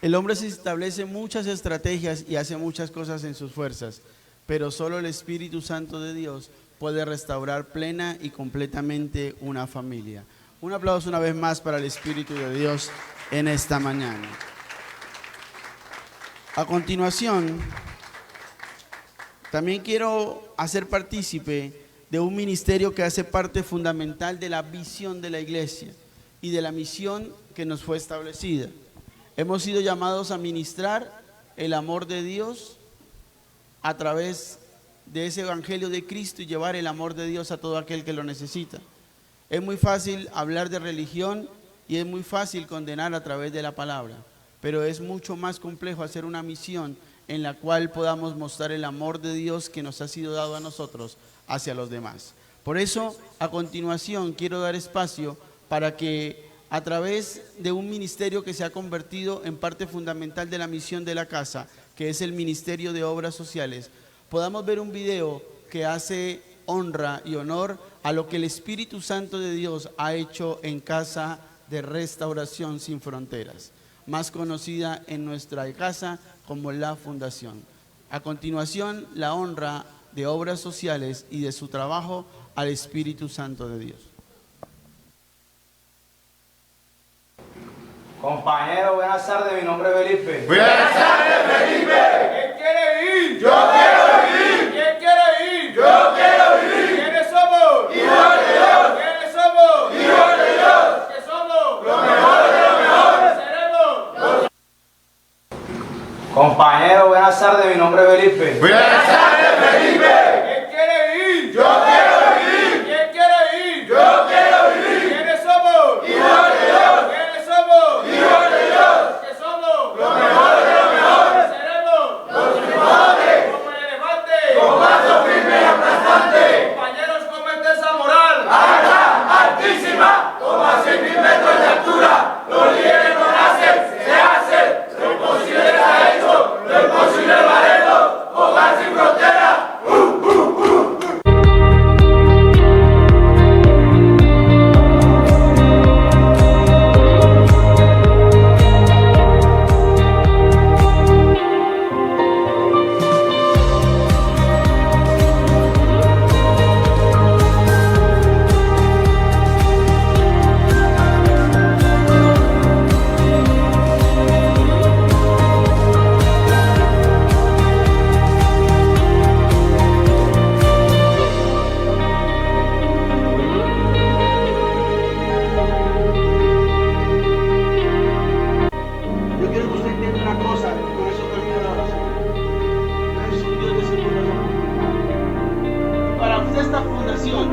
El hombre se establece muchas estrategias y hace muchas cosas en sus fuerzas, pero solo el Espíritu Santo de Dios puede restaurar plena y completamente una familia. Un aplauso una vez más para el Espíritu de Dios en esta mañana. A continuación, también quiero hacer partícipe de un ministerio que hace parte fundamental de la visión de la iglesia y de la misión que nos fue establecida. Hemos sido llamados a ministrar el amor de Dios a través de ese evangelio de Cristo y llevar el amor de Dios a todo aquel que lo necesita. Es muy fácil hablar de religión y es muy fácil condenar a través de la palabra, pero es mucho más complejo hacer una misión en la cual podamos mostrar el amor de Dios que nos ha sido dado a nosotros hacia los demás. Por eso, a continuación, quiero dar espacio para que a través de un ministerio que se ha convertido en parte fundamental de la misión de la casa, que es el Ministerio de Obras Sociales, podamos ver un video que hace honra y honor a lo que el Espíritu Santo de Dios ha hecho en Casa de Restauración Sin Fronteras, más conocida en nuestra casa como La Fundación. A continuación, la honra de Obras Sociales y de su trabajo al Espíritu Santo de Dios. Compañero, buenas tardes, mi nombre es Felipe. Buenas tardes, Felipe. ¿Quién quiere ir? Yo quiero ir. ¿Quién quiere ir? Yo quiero ir. ¿Quiénes somos? Hijos de Dios. ¿Quiénes somos? Hijos de Dios. ¿Qué somos? Lo mejor de lo mejor. ¿Seremos? Compañero, buenas tardes, mi nombre es Felipe. Buenas tardes, Felipe. ¿Quién quiere ir? Yo quiero ir. ¿Quién quiere ir? Yo quiero ir. ¿Quiénes somos? Hijos de Dios. ¿Quiénes somos? Hijos de Dios. ¿Qué somos? Lo mejor de lo mejor. ¿Seremos? Los mejores. Como el elefante. Con paso firme y aplastante. Compañeros, ¿cómo está esa moral? Alta, altísima, como a 100.000 metros de altura. Los líderes no nacen, se hacen. Lo imposible está hecho, lo imposible lo haremos. Hogar sin frontera. Yo quiero que usted entienda una cosa, y con eso termino la oración. Dios es un Dios de segundas oportunidades. Y para usted esta fundación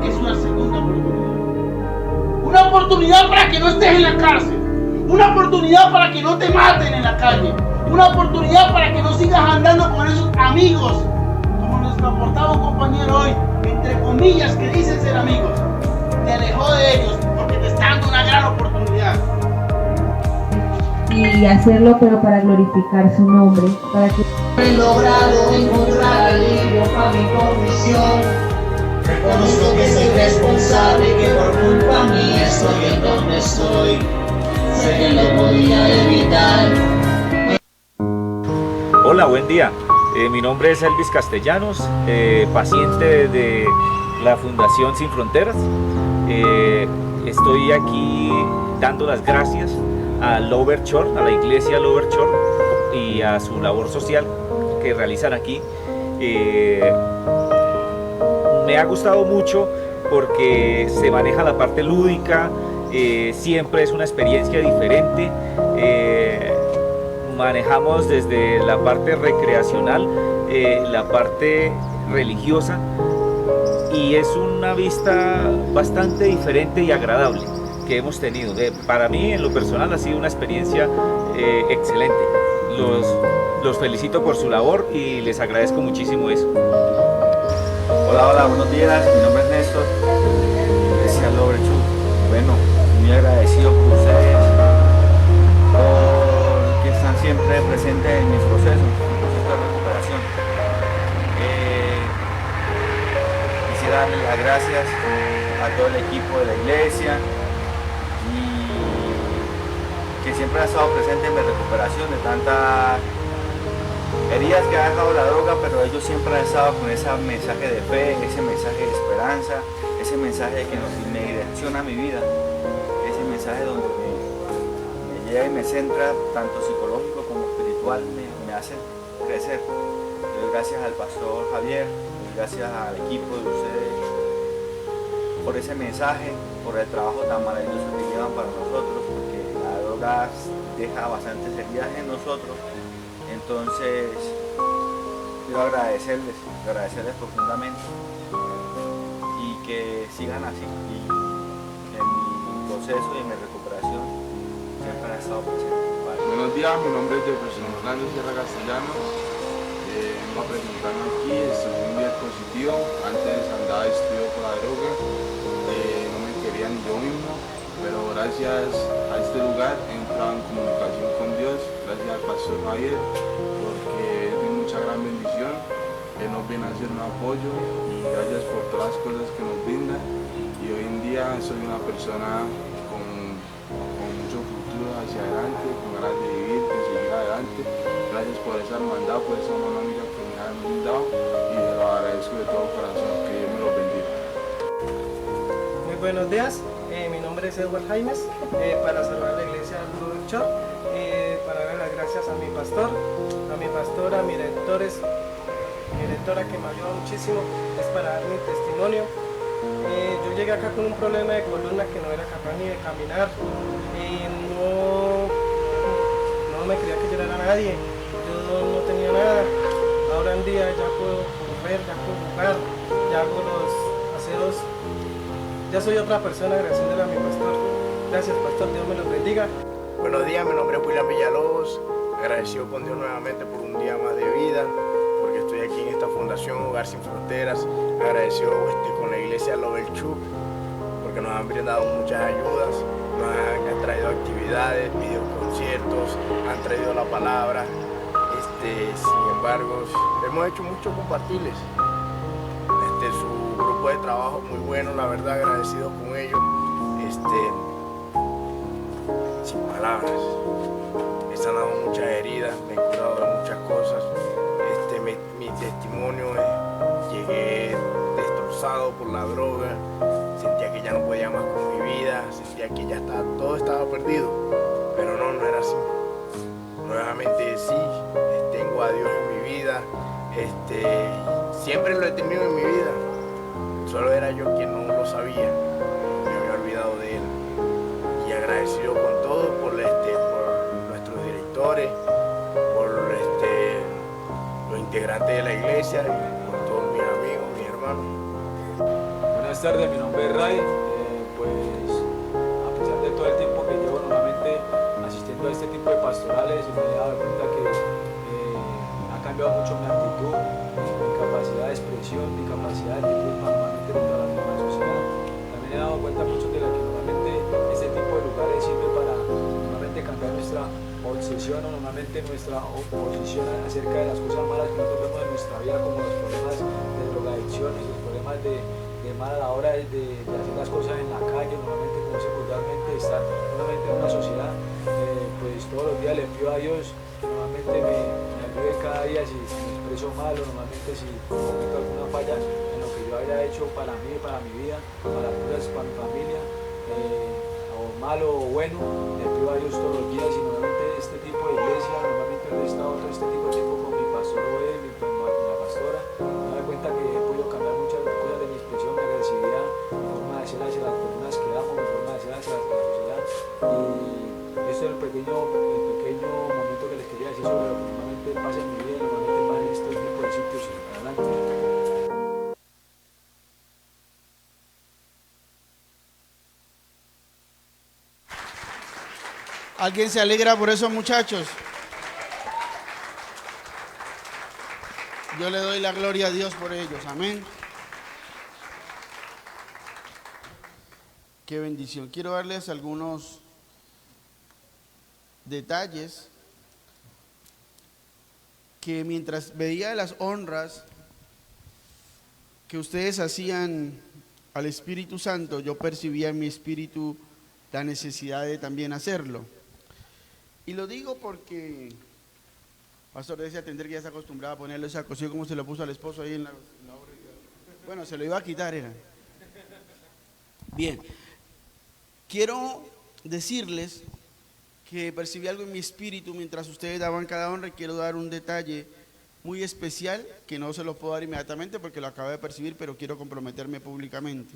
es una segunda oportunidad. Una oportunidad para que no estés en la cárcel. Una oportunidad para que no te maten en la calle. Una oportunidad para que no sigas andando con esos amigos, como nos aportaba un compañero hoy, entre comillas, que dicen ser amigos. Te alejó de ellos porque te está dando una gran oportunidad. Y hacerlo pero para glorificar su nombre, para que He logrado encontrar alivio para mi condición. Reconozco que soy responsable, que por culpa mía estoy en donde estoy. Sé que lo podía evitar. Hola, buen día. Mi nombre es Elvis Castellanos, paciente de la Fundación Sin Fronteras. Estoy aquí dando las gracias a Lover Church, a la iglesia Lover Church y a su labor social que realizan aquí. Me ha gustado mucho porque se maneja la parte lúdica, siempre es una experiencia diferente. Manejamos desde la parte recreacional, la parte religiosa, y es una vista bastante diferente y agradable que hemos tenido. Para mí, en lo personal, ha sido una experiencia excelente. Los felicito por su labor y les agradezco muchísimo eso. Hola, buenos días. Mi nombre es Néstor, Iglesia Lover Church. Bueno, muy agradecido por ustedes, porque están siempre presentes en mis procesos de recuperación. Quisiera darles las gracias a todo el equipo de la iglesia y que siempre ha estado presente en mi recuperación de tantas heridas que ha dejado la droga, pero ellos siempre han estado con ese mensaje de fe, ese mensaje de esperanza, ese mensaje que me direcciona mi vida, ese mensaje donde me llega y me centra, tanto psicológico como espiritual, me hace crecer. Doy gracias al pastor Javier, doy gracias al equipo de ustedes por ese mensaje, por el trabajo tan maravilloso que llevan para nosotros, porque la droga deja bastantes heridas en nosotros. Entonces, quiero agradecerles profundamente y que sigan así, y que en mi proceso y en mi recuperación siempre han estado presentes. Vale. Buenos días, mi nombre es Jefferson Orlando Sierra Castellanos. Vengo a presentarme aquí, estoy muy bien positivo. Antes andaba estudio con la droga, no me quería ni yo mismo, pero gracias a este lugar he entrado en comunicación con Dios, gracias al pastor Javier, porque es de mucha gran bendición. Él nos viene a hacer un apoyo y gracias por todas las cosas que nos brinda. Y hoy en día soy una persona con mucho futuro hacia adelante, con ganas de vivir, de seguir adelante. Gracias por esa hermandad, por esa mano amiga que me han brindado y se lo agradezco de todo corazón. Que Dios me lo bendiga. Muy buenos días, mi nombre es Edward Jaimes, para saludar a la iglesia del Blue Church, para dar las gracias a mi pastor, a mi pastora, a mis directores, mi directora que me ayudó muchísimo, es para dar mi testimonio. Yo llegué acá con un problema de columna que no era capaz ni de caminar y no me quería que llorara a nadie, yo no tenía nada. Ahora en día ya puedo correr, ya puedo jugar, ya hago los aseos, ya soy otra persona agradeciéndole a mi pastor. Gracias pastor, Dios me los bendiga. Buenos días, mi nombre es William Villalobos, agradecido con Dios nuevamente por un día más de vida, porque estoy aquí en esta fundación Hogar Sin Fronteras, agradecido con la iglesia Lobel Chuk, porque nos han brindado muchas ayudas, nos han traído actividades, videoconciertos, han traído la palabra, sin embargo, hemos hecho mucho compartirles, su grupo de trabajo muy bueno, la verdad, agradecido con ellos, sin palabras, he sanado muchas heridas, me he curado de muchas cosas, mi testimonio, llegué destrozado por la droga, sentía que ya no podía más con mi vida, sentía que ya todo estaba perdido, pero no era así. Nuevamente sí, tengo a Dios en mi vida, siempre lo he tenido en mi vida, solo era yo quien no lo sabía, me había olvidado de él, y agradecido con todos por nuestros directores, por los integrantes de la iglesia y por todos mis amigos, mis hermanos. Buenas tardes, mi nombre es Ray, pues a pesar de todo el tiempo que llevo normalmente asistiendo a este tipo de pastorales, me he dado cuenta que ha cambiado mucho mi actitud, mi capacidad de expresión, mi capacidad de vivir normalmente dentro de la misma sociedad. También he dado cuenta mucho de la que normalmente este tipo de lugares sirve para normalmente cambiar nuestra obsesión o normalmente nuestra oposición acerca de las cosas malas que nosotros vemos en nuestra vida, como los problemas de drogadicciones, los problemas de mala a la hora de hacer las cosas en la calle, normalmente como se vulgarmente estar normalmente en una sociedad, pues todos los días le pido a Dios que normalmente me ayude cada día si me expreso mal o normalmente si cometo alguna falla en lo que yo haya hecho para mí, para mi vida, para mi familia, o malo o bueno, le pido a Dios todos los días y normalmente este tipo de iglesia, normalmente he estado todo este tipo de tiempo con mi pastor Oel, mi pastora, me doy cuenta que he podido cambiar muchas cosas de mi expresión, mi agresividad, mi forma de ser hacia las personas que amo, mi forma de ser hacia la sociedad. Y este es el pequeño momento que les quería decir sobre lo que normalmente pasa en mi vida, normalmente pasa en este tipo de sitios. Adelante. ¿Alguien se alegra por esos muchachos? Yo le doy la gloria a Dios por ellos. Amén. Qué bendición. Quiero darles algunos detalles que mientras veía las honras que ustedes hacían al Espíritu Santo, yo percibía en mi espíritu la necesidad de también hacerlo. Y lo digo porque Pastor decía tendré que ya está acostumbrado a ponerle esa cosilla como se lo puso al esposo ahí en la obra. Bueno, se lo iba a quitar, era. Bien, quiero decirles que percibí algo en mi espíritu mientras ustedes daban cada honra y quiero dar un detalle muy especial que no se lo puedo dar inmediatamente porque lo acabo de percibir, pero quiero comprometerme públicamente.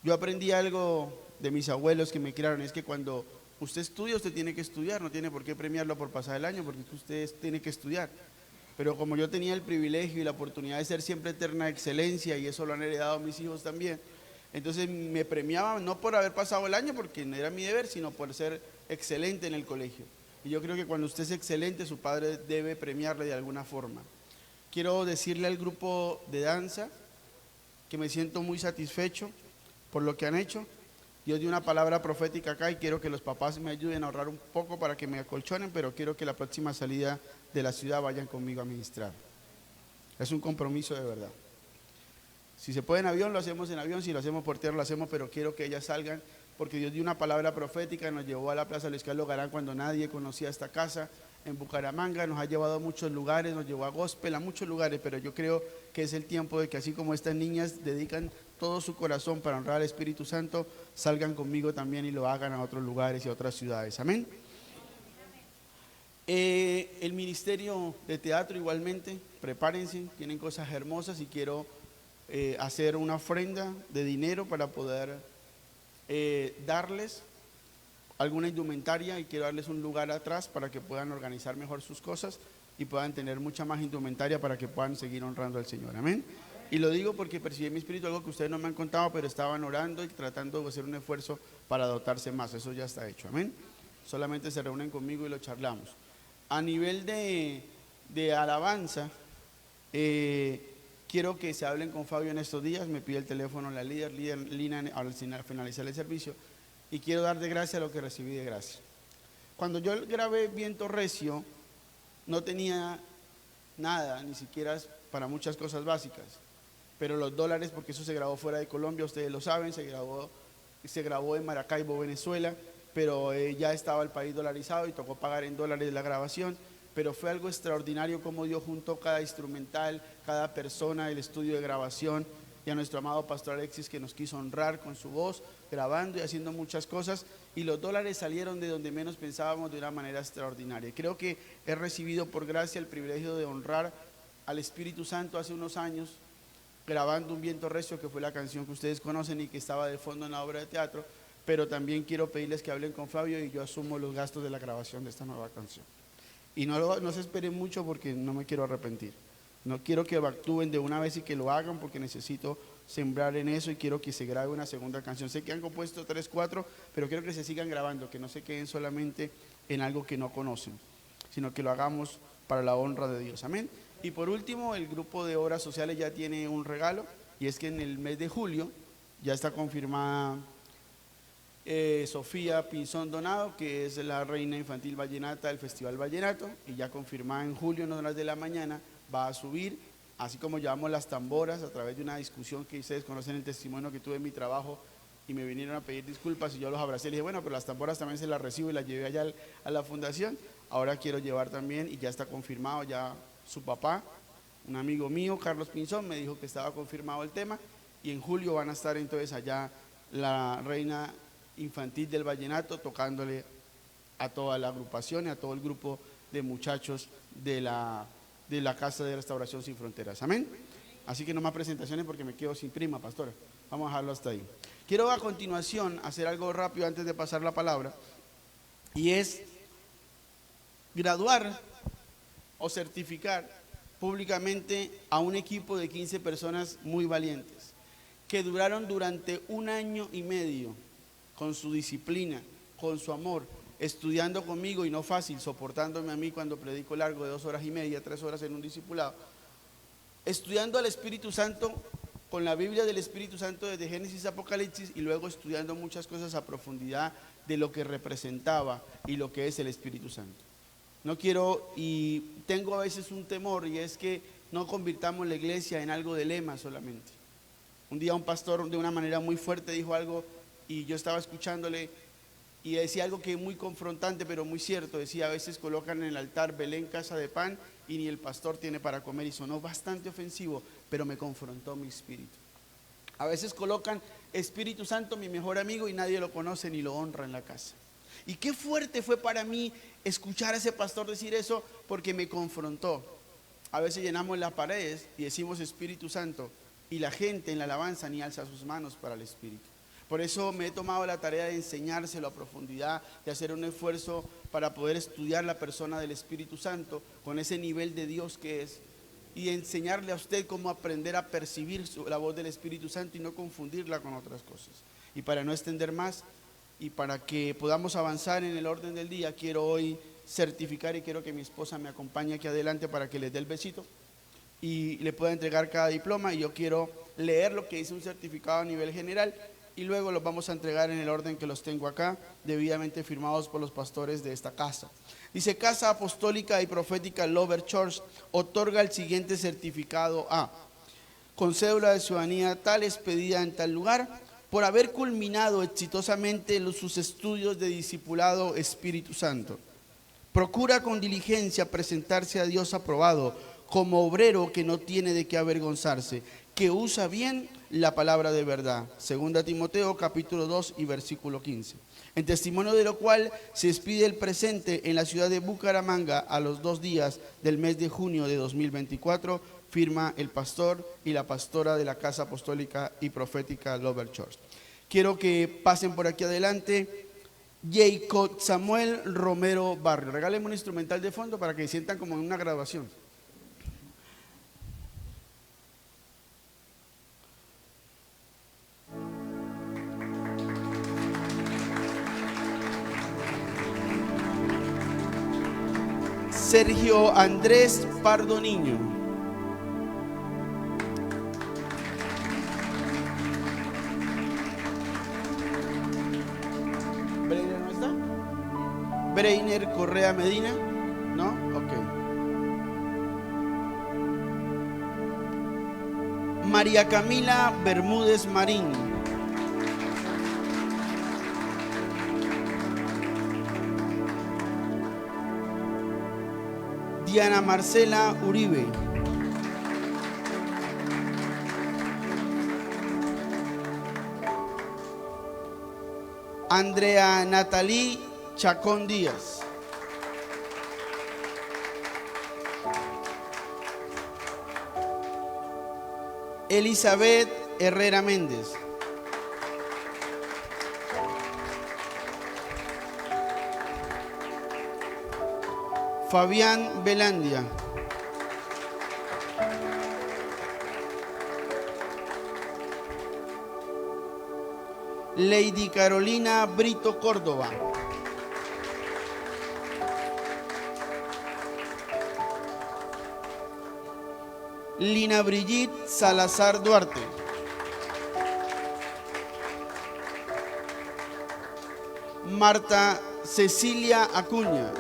Yo aprendí algo de mis abuelos que me criaron, es que cuando usted estudia, usted tiene que estudiar, no tiene por qué premiarlo por pasar el año, porque usted tiene que estudiar. Pero como yo tenía el privilegio y la oportunidad de ser siempre eterna excelencia, y eso lo han heredado mis hijos también, entonces me premiaban no por haber pasado el año, porque no era mi deber, sino por ser excelente en el colegio. Y yo creo que cuando usted es excelente, su padre debe premiarle de alguna forma. Quiero decirle al grupo de danza que me siento muy satisfecho por lo que han hecho. Dios dio una palabra profética acá y quiero que los papás me ayuden a ahorrar un poco para que me acolchonen, pero quiero que la próxima salida de la ciudad vayan conmigo a ministrar. Es un compromiso de verdad. Si se puede en avión, lo hacemos en avión, si lo hacemos por tierra, lo hacemos, pero quiero que ellas salgan, porque Dios dio una palabra profética, nos llevó a la Plaza Luis Carlos Galán cuando nadie conocía esta casa, en Bucaramanga, nos ha llevado a muchos lugares, nos llevó a gospel, a muchos lugares, pero yo creo que es el tiempo de que así como estas niñas dedican todo su corazón para honrar al Espíritu Santo, salgan conmigo también y lo hagan a otros lugares y a otras ciudades. Amén. El ministerio de teatro igualmente, prepárense, tienen cosas hermosas y quiero hacer una ofrenda de dinero para poder darles alguna indumentaria y quiero darles un lugar atrás para que puedan organizar mejor sus cosas y puedan tener mucha más indumentaria para que puedan seguir honrando al Señor. Amén. Y lo digo porque percibí en mi espíritu algo que ustedes no me han contado, pero estaban orando y tratando de hacer un esfuerzo para dotarse más. Eso ya está hecho. Amén. Solamente se reúnen conmigo y lo charlamos. A nivel de alabanza, quiero que se hablen con Fabio en estos días. Me pide el teléfono la líder Lina al finalizar el servicio. Y quiero dar de gracia lo que recibí de gracia. Cuando yo grabé Viento Recio, no tenía nada, ni siquiera para muchas cosas básicas. Pero los dólares, porque eso se grabó fuera de Colombia, ustedes lo saben, se grabó en Maracaibo, Venezuela, pero ya estaba el país dolarizado y tocó pagar en dólares la grabación. Pero fue algo extraordinario como Dios juntó cada instrumental, cada persona, el estudio de grabación, y a nuestro amado pastor Alexis que nos quiso honrar con su voz, grabando y haciendo muchas cosas, y los dólares salieron de donde menos pensábamos de una manera extraordinaria. Creo que he recibido por gracia el privilegio de honrar al Espíritu Santo hace unos años, grabando Un Viento Recio, que fue la canción que ustedes conocen y que estaba de fondo en la obra de teatro, pero también quiero pedirles que hablen con Fabio y yo asumo los gastos de la grabación de esta nueva canción. Y no se esperen mucho porque no me quiero arrepentir. No quiero que actúen de una vez y que lo hagan porque necesito sembrar en eso y quiero que se grabe una segunda canción. Sé que han compuesto 3, 4, pero quiero que se sigan grabando, que no se queden solamente en algo que no conocen, sino que lo hagamos para la honra de Dios. Amén. Y por último, el grupo de obras sociales ya tiene un regalo y es que en el mes de julio ya está confirmada Sofía Pinzón Donado, que es la reina infantil vallenata del Festival Vallenato, y ya confirmada en julio en horas de la mañana va a subir, así como llevamos las tamboras a través de una discusión que ustedes conocen el testimonio que tuve en mi trabajo y me vinieron a pedir disculpas y yo los abracé y les dije, bueno, pero las tamboras también se las recibo y las llevé allá a la fundación, ahora quiero llevar también y ya está confirmado, ya su papá, un amigo mío, Carlos Pinzón, me dijo que estaba confirmado el tema y en julio van a estar entonces allá la reina infantil del vallenato tocándole a toda la agrupación y a todo el grupo de muchachos de la Casa de Restauración Sin Fronteras. Amén. Así que no más presentaciones porque me quedo sin prima, pastora. Vamos a dejarlo hasta ahí. Quiero a continuación hacer algo rápido antes de pasar la palabra y es graduar o certificar públicamente a un equipo de 15 personas muy valientes que duraron durante 1 año y medio con su disciplina, con su amor, estudiando conmigo y no fácil, soportándome a mí cuando predico largo de 2 horas y media, 3 horas en un discipulado, estudiando al Espíritu Santo con la Biblia del Espíritu Santo desde Génesis a Apocalipsis y luego estudiando muchas cosas a profundidad de lo que representaba y lo que es el Espíritu Santo. No quiero y tengo a veces un temor y es que no convirtamos la iglesia en algo de lema solamente. Un día un pastor de una manera muy fuerte dijo algo y yo estaba escuchándole y decía algo que es muy confrontante, pero muy cierto. Decía, a veces colocan en el altar Belén, casa de pan, y ni el pastor tiene para comer, y sonó bastante ofensivo, pero me confrontó mi espíritu. A veces colocan Espíritu Santo, mi mejor amigo, y nadie lo conoce ni lo honra en la casa. Y qué fuerte fue para mí escuchar a ese pastor decir eso, porque me confrontó. A veces llenamos las paredes y decimos Espíritu Santo, y la gente en la alabanza ni alza sus manos para el Espíritu. Por eso me he tomado la tarea de enseñárselo a profundidad, de hacer un esfuerzo para poder estudiar la persona del Espíritu Santo con ese nivel de Dios que es, y enseñarle a usted cómo aprender a percibir la voz del Espíritu Santo y no confundirla con otras cosas. Y para no extender más y para que podamos avanzar en el orden del día, quiero hoy certificar, y quiero que mi esposa me acompañe aquí adelante para que les dé el besito y le pueda entregar cada diploma. Y yo quiero leer lo que dice un certificado a nivel general, y luego los vamos a entregar en el orden que los tengo acá, debidamente firmados por los pastores de esta casa. Dice: Casa Apostólica y Profética Lover Church otorga el siguiente certificado a, con cédula de ciudadanía tal expedida en tal lugar, por haber culminado exitosamente sus estudios de discipulado Espíritu Santo. Procura con diligencia presentarse a Dios aprobado, como obrero que no tiene de qué avergonzarse, que usa bien la palabra de verdad. 2 Timoteo capítulo 2 y versículo 15. En testimonio de lo cual se expide el presente en la ciudad de Bucaramanga a los 2 días del mes de junio de 2024, firma el pastor y la pastora de la Casa Apostólica y Profética Lover Church. Quiero que pasen por aquí adelante Jacob Samuel Romero Barrio. Regálenme un instrumental de fondo para que se sientan como en una graduación. Sergio Andrés Pardo Niño. ¿Breiner no está? ¿Breiner Correa Medina? ¿No? Ok. María Camila Bermúdez Marín. Diana Marcela Uribe. Andrea Natalí Chacón Díaz. Elizabeth Herrera Méndez. Fabián Belandia. Lady Carolina Brito Córdoba. Lina Brigitte Salazar Duarte. Marta Cecilia Acuña.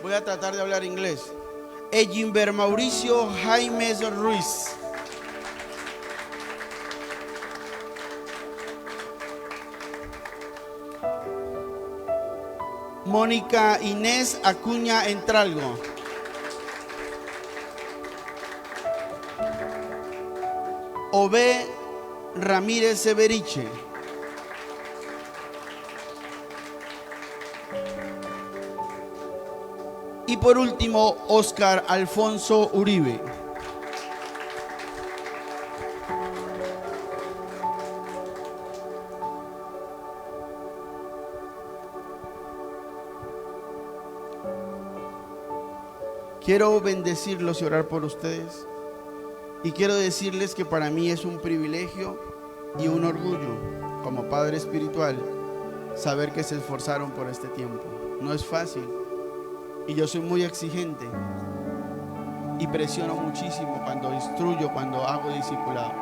Voy a tratar de hablar inglés. Ejimber Mauricio Jaimes Ruiz. Mónica Inés Acuña Entralgo. Ové Ramírez Severiche. Y por último, Oscar Alfonso Uribe. Quiero bendecirlos y orar por ustedes. Y quiero decirles que para mí es un privilegio y un orgullo, como padre espiritual, saber que se esforzaron por este tiempo. No es fácil. Y yo soy muy exigente y presiono muchísimo cuando instruyo, cuando hago discipulado.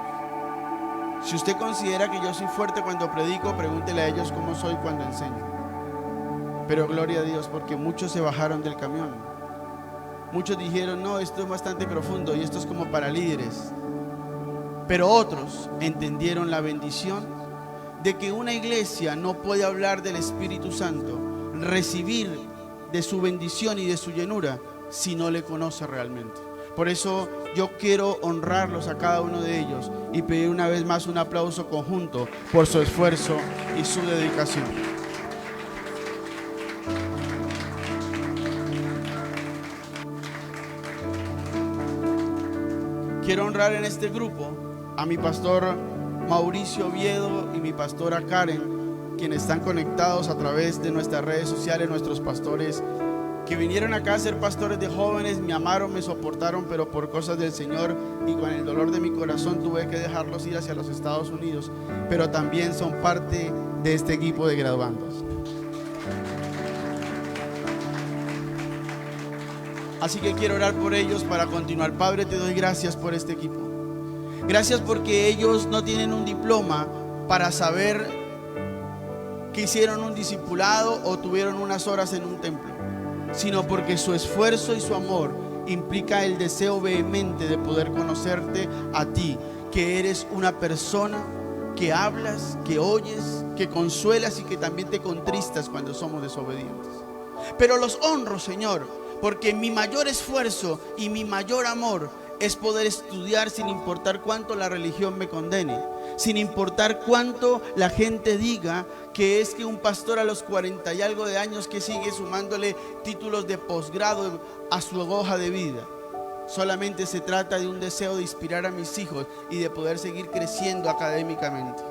Si usted considera que yo soy fuerte cuando predico, pregúntele a ellos cómo soy cuando enseño. Pero gloria a Dios, porque muchos se bajaron del camión. Muchos dijeron, no, esto es bastante profundo y esto es como para líderes. Pero otros entendieron la bendición de que una iglesia no puede hablar del Espíritu Santo, recibir de su bendición y de su llenura, si no le conoce realmente. Por eso yo quiero honrarlos a cada uno de ellos y pedir una vez más un aplauso conjunto por su esfuerzo y su dedicación. Quiero honrar en este grupo a mi pastor Mauricio Oviedo y mi pastora Karen, quienes están conectados a través de nuestras redes sociales, nuestros pastores que vinieron acá a ser pastores de jóvenes, me amaron, me soportaron, pero por cosas del Señor y con el dolor de mi corazón tuve que dejarlos ir hacia los Estados Unidos, pero también son parte de este equipo de graduandos. Así que quiero orar por ellos para continuar. Padre, te doy gracias por este equipo. Gracias porque ellos no tienen un diploma para saber que hicieron un discipulado o tuvieron unas horas en un templo, sino porque su esfuerzo y su amor implica el deseo vehemente de poder conocerte a ti, que eres una persona que hablas, que oyes, que consuelas y que también te contristas cuando somos desobedientes. Pero los honro, Señor, porque mi mayor esfuerzo y mi mayor amor es poder estudiar sin importar cuánto la religión me condene, sin importar cuánto la gente diga que es que un pastor a los 40 y algo de años que sigue sumándole títulos de posgrado a su hoja de vida. Solamente se trata de un deseo de inspirar a mis hijos y de poder seguir creciendo académicamente.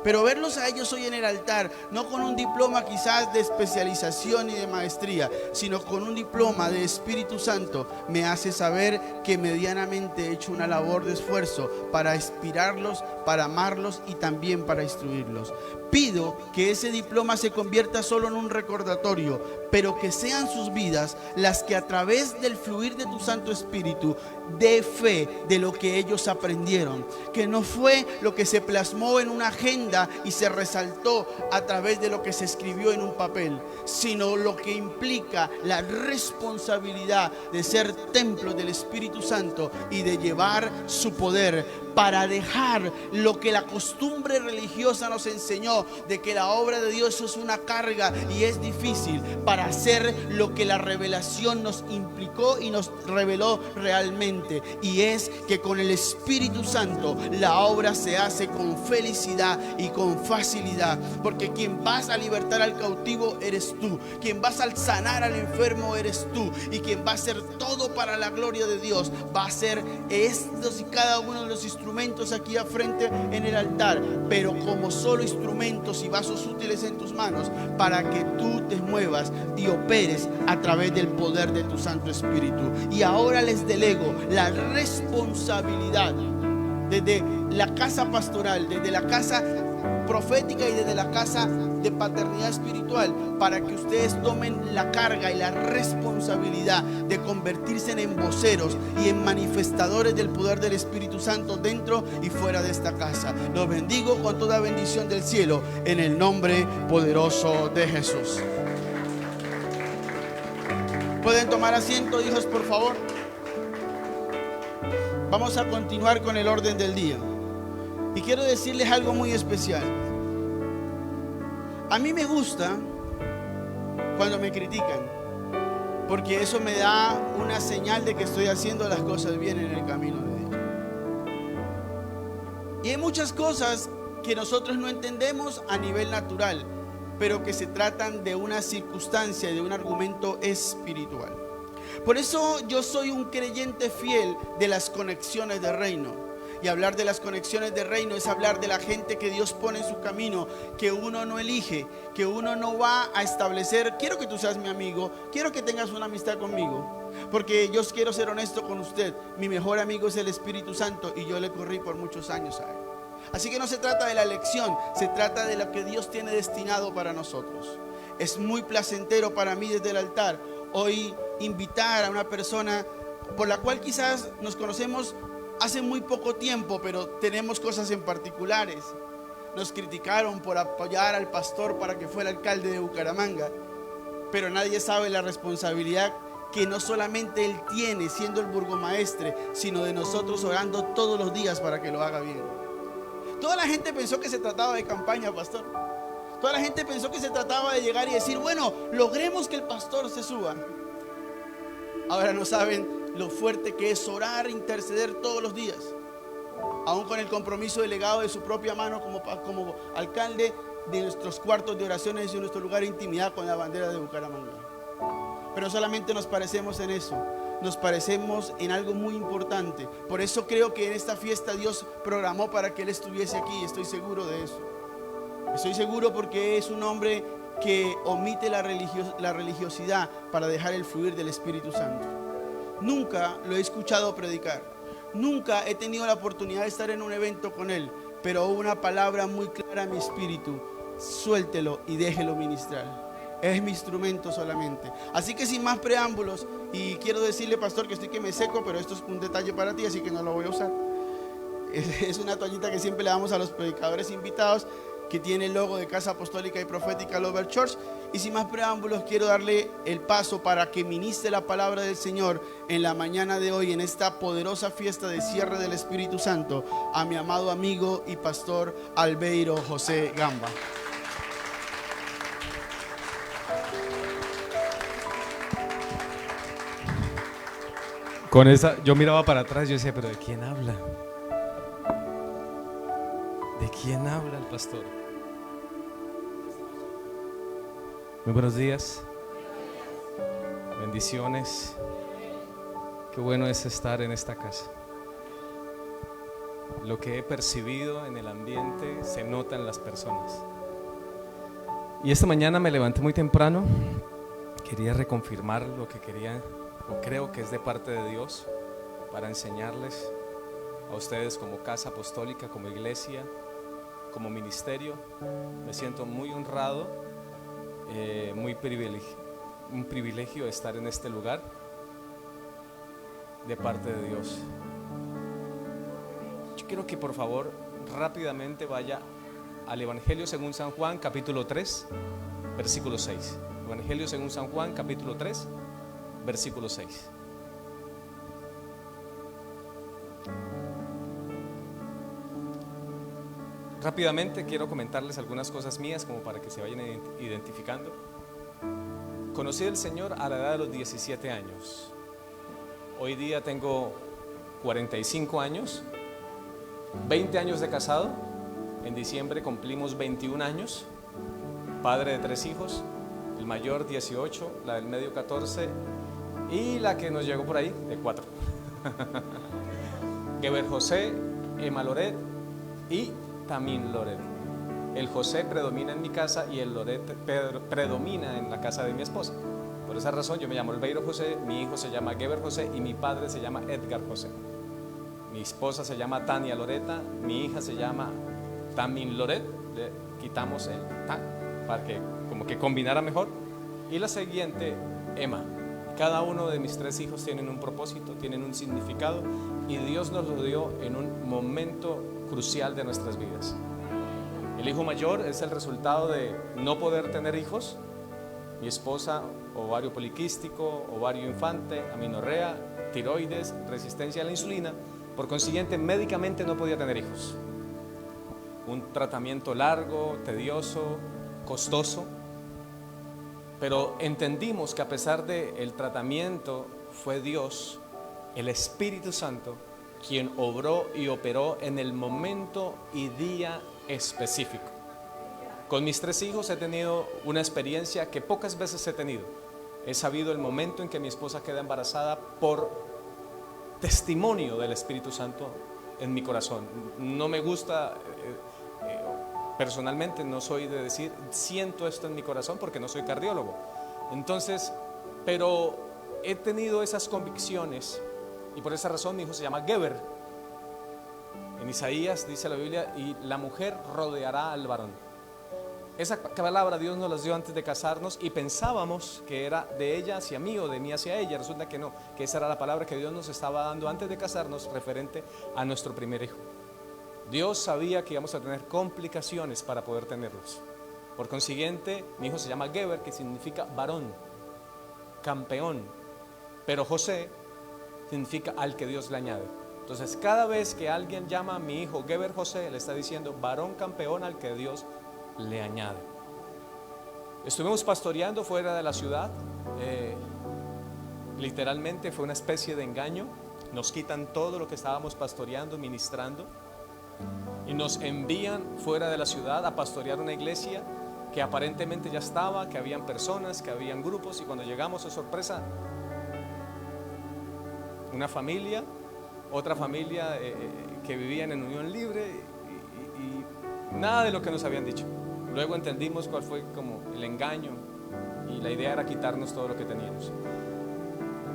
Pero verlos a ellos hoy en el altar, no con un diploma quizás de especialización y de maestría, sino con un diploma de Espíritu Santo, me hace saber que medianamente he hecho una labor de esfuerzo para inspirarlos, para amarlos y también para instruirlos. Pido que ese diploma se convierta solo en un recordatorio, pero que sean sus vidas las que a través del fluir de tu Santo Espíritu dé fe de lo que ellos aprendieron, que no fue lo que se plasmó en una agenda y se resaltó a través de lo que se escribió en un papel, sino lo que implica la responsabilidad de ser templo del Espíritu Santo y de llevar su poder para dejar lo que la costumbre religiosa nos enseñó, de que la obra de Dios es una carga y es difícil, para hacer lo que la revelación nos implicó y nos reveló realmente, y es que con el Espíritu Santo la obra se hace con felicidad y con facilidad, porque quien vas a libertar al cautivo eres tú, quien vas a sanar al enfermo eres tú, y quien va a hacer todo para la gloria de Dios va a ser estos y cada uno de los instrumentos aquí a frente en el altar, pero como solo instrumentos y vasos útiles en tus manos, para que tú te muevas y operes a través del poder de tu Santo Espíritu. Y ahora les delego la responsabilidad desde la casa pastoral, desde la casa profética y desde la casa de paternidad espiritual, para que ustedes tomen la carga y la responsabilidad de convertirse en voceros y en manifestadores del poder del Espíritu Santo dentro y fuera de esta casa. Los bendigo con toda bendición del cielo en el nombre poderoso de Jesús. ¿Pueden tomar asiento, hijos, por favor? Vamos a continuar con el orden del día. Y quiero decirles algo muy especial. A mí me gusta cuando me critican, porque eso me da una señal de que estoy haciendo las cosas bien en el camino de Dios. Y hay muchas cosas que nosotros no entendemos a nivel natural, pero que se tratan de una circunstancia, de un argumento espiritual. Por eso yo soy un creyente fiel de las conexiones de reino. Y hablar de las conexiones de reino es hablar de la gente que Dios pone en su camino, que uno no elige, que uno no va a establecer. Quiero que tú seas mi amigo, quiero que tengas una amistad conmigo, porque yo quiero ser honesto con usted. Mi mejor amigo es el Espíritu Santo y yo le corrí por muchos años a él. Así que no se trata de la elección, se trata de lo que Dios tiene destinado para nosotros. Es muy placentero para mí desde el altar hoy invitar a una persona por la cual quizás nos conocemos hace muy poco tiempo, pero tenemos cosas en particulares. Nos criticaron por apoyar al pastor para que fuera alcalde de Bucaramanga, pero nadie sabe la responsabilidad que no solamente Él tiene siendo el burgomaestre, sino de nosotros orando todos los días para que lo haga bien. Toda la gente pensó que se trataba de campaña, pastor. Toda la gente pensó que se trataba de llegar y decir, bueno, logremos que el pastor se suba. Ahora no saben lo fuerte que es orar, interceder todos los días, aún con el compromiso delegado de su propia mano como alcalde de nuestros cuartos de oraciones y de nuestro lugar de intimidad con la bandera de Bucaramanga. Pero solamente nos parecemos en eso, nos parecemos en algo muy importante. Por eso creo que en esta fiesta Dios programó para que Él estuviese aquí, estoy seguro de eso. Estoy seguro porque es un hombre que omite la religiosidad para dejar el fluir del Espíritu Santo. Nunca lo he escuchado predicar, nunca he tenido la oportunidad de estar en un evento con él, pero hubo una palabra muy clara en mi espíritu: suéltelo y déjelo ministrar. Es mi instrumento solamente. Así que sin más preámbulos, y quiero decirle, pastor, que estoy que me seco, pero esto es un detalle para ti, así que no lo voy a usar. Es una toallita que siempre le damos a los predicadores invitados, que tiene el logo de Casa Apostólica y Profética Lover Church. Y sin más preámbulos, quiero darle el paso para que ministre la palabra del Señor en la mañana de hoy, en esta poderosa fiesta de cierre del Espíritu Santo, a mi amado amigo y pastor Albeiro José Gamba. Con esa, yo miraba para atrás y yo decía, pero ¿de quién habla? ¿De quién habla el pastor? Muy buenos días, bendiciones. Qué bueno es estar en esta casa. Lo que he percibido en el ambiente se nota en las personas. Y esta mañana me levanté muy temprano. Quería reconfirmar lo que quería, o creo que es de parte de Dios, para enseñarles a ustedes como casa apostólica, como iglesia, como ministerio. Me siento muy honrado, un privilegio estar en este lugar de parte de Dios. Yo quiero que por favor rápidamente vaya al Evangelio según San Juan, capítulo 3, versículo 6. Evangelio según San Juan, capítulo 3, versículo 6. Rápidamente quiero comentarles algunas cosas mías como para que se vayan identificando. Conocí al Señor a la edad de los 17 años. Hoy día tengo 45 años, 20 años de casado. En diciembre cumplimos 21 años, padre de 3 hijos, el mayor 18, la del medio 14 y la que nos llegó por ahí de 4. Geber José, Emma Loret y Tamín Loret. El José predomina en mi casa y el Loret predomina en la casa de mi esposa. Por esa razón yo me llamo Albeiro José, mi hijo se llama Geber José y mi padre se llama Edgar José. Mi esposa se llama Tania Loreta, mi hija se llama Tamín Loret, le quitamos el tan para que como que combinara mejor. Y la siguiente, Emma. Cada uno de mis 3 hijos tienen un propósito, tienen un significado y Dios nos lo dio en un momento crucial de nuestras vidas. El hijo mayor es el resultado de no poder tener hijos. Mi esposa, ovario poliquístico, ovario infante, amenorrea, tiroides, resistencia a la insulina. Por consiguiente, médicamente no podía tener hijos. Un tratamiento largo, tedioso, costoso. Pero entendimos que a pesar del tratamiento fue Dios, el Espíritu Santo, quien obró y operó en el momento y día específico. Con mis 3 hijos he tenido una experiencia que pocas veces he tenido. He sabido el momento en que mi esposa queda embarazada por testimonio del Espíritu Santo en mi corazón. No me gusta, personalmente no soy de decir siento esto en mi corazón porque no soy cardiólogo. Entonces, pero he tenido esas convicciones y por esa razón mi hijo se llama Geber. En Isaías dice la Biblia, y la mujer rodeará al varón. Esa palabra Dios nos las dio antes de casarnos y pensábamos que era de ella hacia mí o de mí hacia ella. Resulta que no, que esa era la palabra que Dios nos estaba dando antes de casarnos referente a nuestro primer hijo. Dios sabía que íbamos a tener complicaciones para poder tenerlos. Por consiguiente, mi hijo se llama Geber, que significa varón, campeón. pero José significa al que Dios le añade. Entonces cada vez que alguien llama a mi hijo Geber José, le está diciendo varón campeón al que Dios le añade. Estuvimos pastoreando fuera de la ciudad, literalmente fue una especie de engaño. Nos quitan todo lo que estábamos pastoreando, ministrando, y nos envían fuera de la ciudad a pastorear una iglesia que aparentemente ya estaba, que habían personas, que habían grupos, y cuando llegamos, oh sorpresa, una familia, otra familia que vivían en unión libre, y nada de lo que nos habían dicho. Luego entendimos cuál fue como el engaño, y la idea era quitarnos todo lo que teníamos.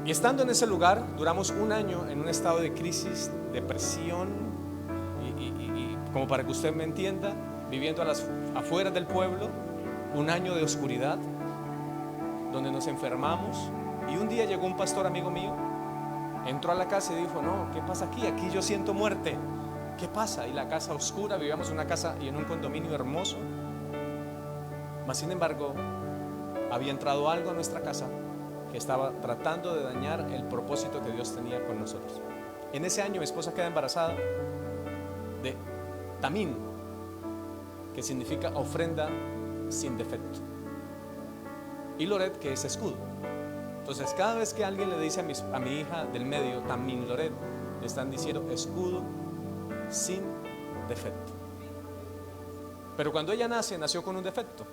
Y estando en ese lugar, duramos un año en un estado de crisis, depresión, y como para que usted me entienda, viviendo a las afueras del pueblo, un año de oscuridad, donde nos enfermamos. Y un día llegó un pastor amigo mío, entró a la casa y dijo: no, ¿qué pasa aquí? Aquí yo siento muerte. ¿Qué pasa? Y la casa oscura, vivíamos en una casa y en un condominio hermoso. Mas sin embargo, había entrado algo a nuestra casa que estaba tratando de dañar el propósito que Dios tenía con nosotros. En ese año mi esposa queda embarazada de Tamín, que significa ofrenda sin defecto, y Loret, que es escudo. Entonces cada vez que alguien le dice a mi hija del medio Tamín Loret, le están diciendo escudo sin defecto. Pero cuando ella nació con un defecto,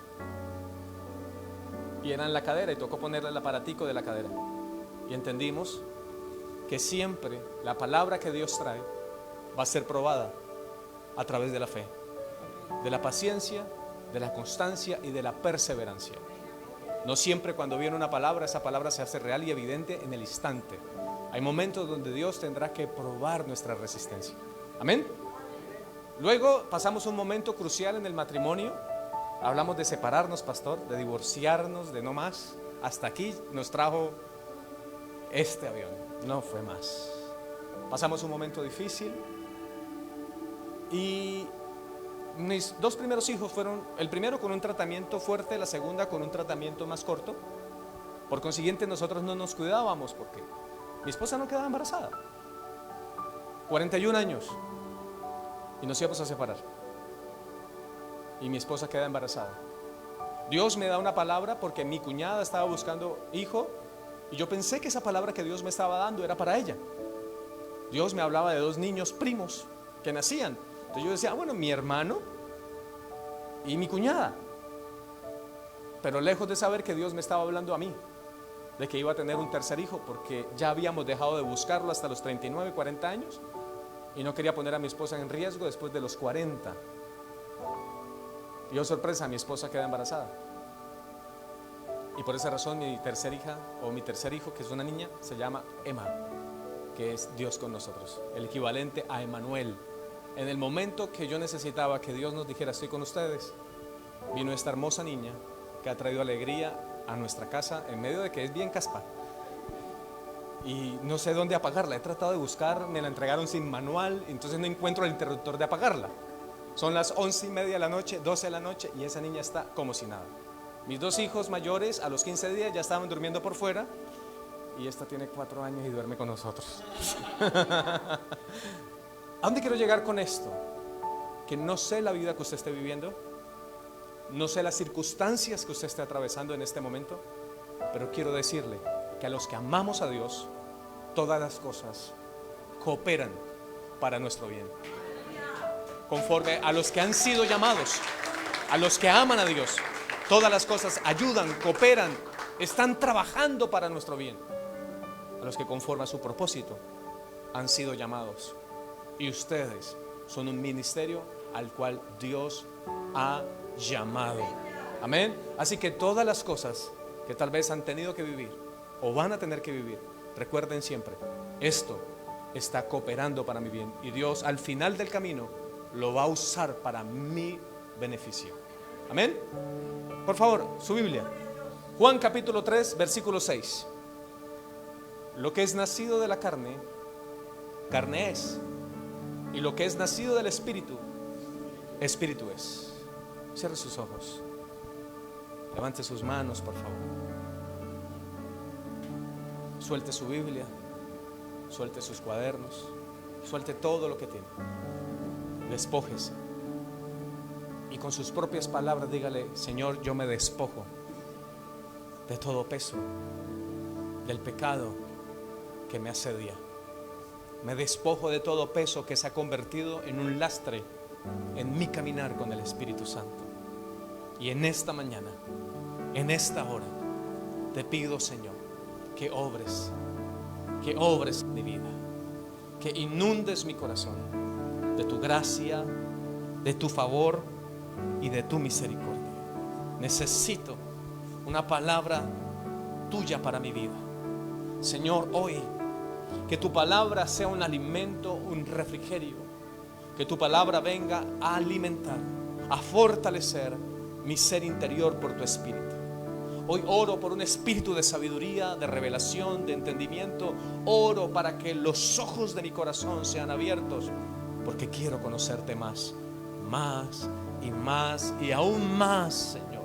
y era en la cadera, y tocó ponerle el aparatico de la cadera. Y entendimos que siempre la palabra que Dios trae va a ser probada a través de la fe, de la paciencia, de la constancia y de la perseverancia. No siempre cuando viene una palabra, esa palabra se hace real y evidente en el instante. Hay momentos donde Dios tendrá que probar nuestra resistencia. Amén. Luego pasamos un momento crucial en el matrimonio. Hablamos de separarnos, pastor, de divorciarnos, de no más. Hasta aquí nos trajo este avión, no fue más. Pasamos un momento difícil, y mis dos primeros hijos fueron, el primero con un tratamiento fuerte, la segunda con un tratamiento más corto. Por consiguiente, nosotros no nos cuidábamos porque mi esposa no quedaba embarazada. 41 años y nos íbamos a separar. Y mi esposa queda embarazada. Dios me da una palabra porque mi cuñada estaba buscando hijo, y yo pensé que esa palabra que Dios me estaba dando era para ella. Dios me hablaba de dos niños primos que nacían. Entonces yo decía, bueno, mi hermano y mi cuñada. Pero lejos de saber que Dios me estaba hablando a mí de que iba a tener un tercer hijo, porque ya habíamos dejado de buscarlo hasta los 39, 40 años, y no quería poner a mi esposa en riesgo después de los 40. Y oh sorpresa, mi esposa queda embarazada. Y por esa razón mi tercer hija, o mi tercer hijo, que es una niña, se llama Emma, que es Dios con nosotros, el equivalente a Emmanuel. En el momento que yo necesitaba que Dios nos dijera estoy con ustedes, vino esta hermosa niña que ha traído alegría a nuestra casa, en medio de que es bien caspa y no sé dónde apagarla. He tratado de buscar, me la entregaron sin manual, entonces no encuentro el interruptor de apagarla. Son las 11:30 de la noche, 12 de la noche, y esa niña está como si nada. Mis dos hijos mayores a los 15 días ya estaban durmiendo por fuera, y esta tiene 4 años y duerme con nosotros. ¿A dónde quiero llegar con esto? Que no sé la vida que usted esté viviendo, no sé las circunstancias que usted esté atravesando en este momento, pero quiero decirle que a los que amamos a Dios, todas las cosas cooperan para nuestro bien. Conforme a los que han sido llamados, a los que aman a Dios, todas las cosas ayudan, cooperan, están trabajando para nuestro bien. A los que conforme a su propósito han sido llamados. Y ustedes son un ministerio al cual Dios ha llamado. Amén. Así que todas las cosas que tal vez han tenido que vivir o van a tener que vivir, recuerden siempre, esto está cooperando para mi bien. Y Dios al final del camino lo va a usar para mi beneficio. Amén. Por favor, su Biblia. Juan capítulo 3, versículo 6. Lo que es nacido de la carne, carne es. Y lo que es nacido del Espíritu, Espíritu es. Cierre sus ojos. Levante sus manos, por favor. Suelte su Biblia, suelte sus cuadernos, suelte todo lo que tiene. Despójese. Y con sus propias palabras dígale: Señor, yo me despojo de todo peso, del pecado que me asedia. Me despojo de todo peso que se ha convertido en un lastre en mi caminar con el Espíritu Santo. Y en esta mañana, en esta hora, te pido, Señor, que obres mi vida, que inundes mi corazón de tu gracia, de tu favor y de tu misericordia. Necesito una palabra tuya para mi vida. Señor, hoy que tu palabra sea un alimento, un refrigerio, que tu palabra venga a alimentar, a fortalecer mi ser interior por tu Espíritu. Hoy oro por un espíritu de sabiduría, de revelación, de entendimiento. Oro para que los ojos de mi corazón sean abiertos, porque quiero conocerte más y aún más, Señor.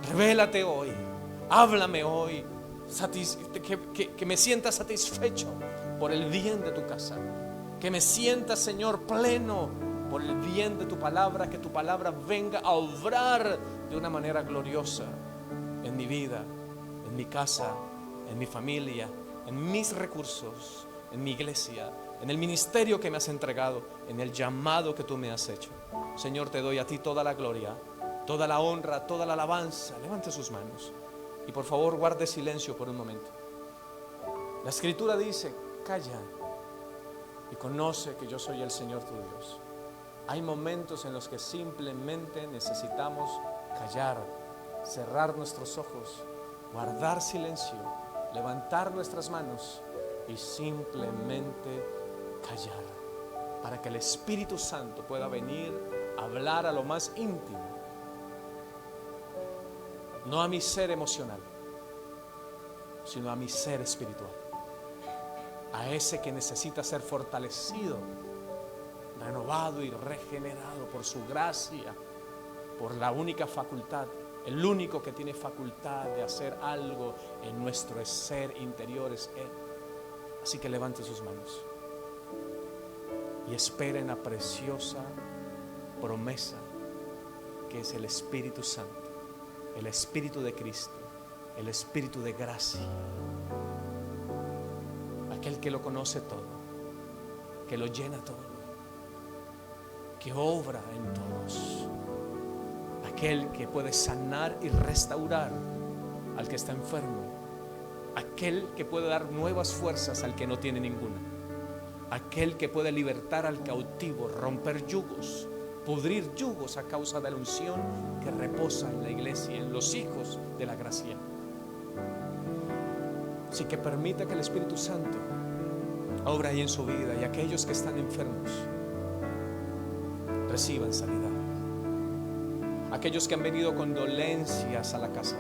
Revélate hoy, háblame hoy, que me sienta satisfecho por el bien de tu casa, que me sienta, Señor, pleno por el bien de tu palabra, que tu palabra venga a obrar de una manera gloriosa en mi vida, en mi casa, en mi familia, en mis recursos, en mi iglesia, en el ministerio que me has entregado, en el llamado que tú me has hecho. Señor, te doy a ti toda la gloria, toda la honra, toda la alabanza. Levante sus manos y por favor guarde silencio por un momento. La Escritura dice: calla y conoce que yo soy el Señor tu Dios. Hay momentos en los que simplemente necesitamos callar, cerrar nuestros ojos, guardar silencio, levantar nuestras manos y simplemente callar, para que el Espíritu Santo pueda venir a hablar a lo más íntimo, no a mi ser emocional, sino a mi ser espiritual, a ese que necesita ser fortalecido, renovado y regenerado por su gracia, por la única facultad, el único que tiene facultad de hacer algo en nuestro ser interior es Él. Así que levante sus manos y esperen la preciosa promesa que es el Espíritu Santo, el Espíritu de Cristo, el Espíritu de gracia, aquel que lo conoce todo, que lo llena todo, que obra en todos, aquel que puede sanar y restaurar al que está enfermo, aquel que puede dar nuevas fuerzas al que no tiene ninguna, aquel que puede libertar al cautivo, romper yugos, pudrir yugos a causa de la unción que reposa en la iglesia, en los hijos de la gracia. Así que permita que el Espíritu Santo obra ahí en su vida, y aquellos que están enfermos reciban sanidad. Aquellos que han venido con dolencias a la casa,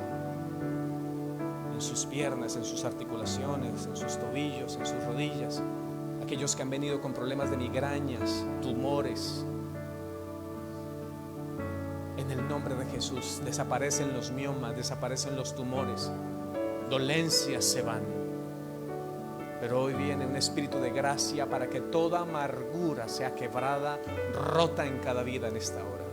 en sus piernas, en sus articulaciones, en sus tobillos, en sus rodillas, aquellos que han venido con problemas de migrañas, tumores, en el nombre de Jesús desaparecen los miomas, desaparecen los tumores, dolencias se van. Pero hoy viene un espíritu de gracia para que toda amargura sea quebrada, rota en cada vida en esta hora,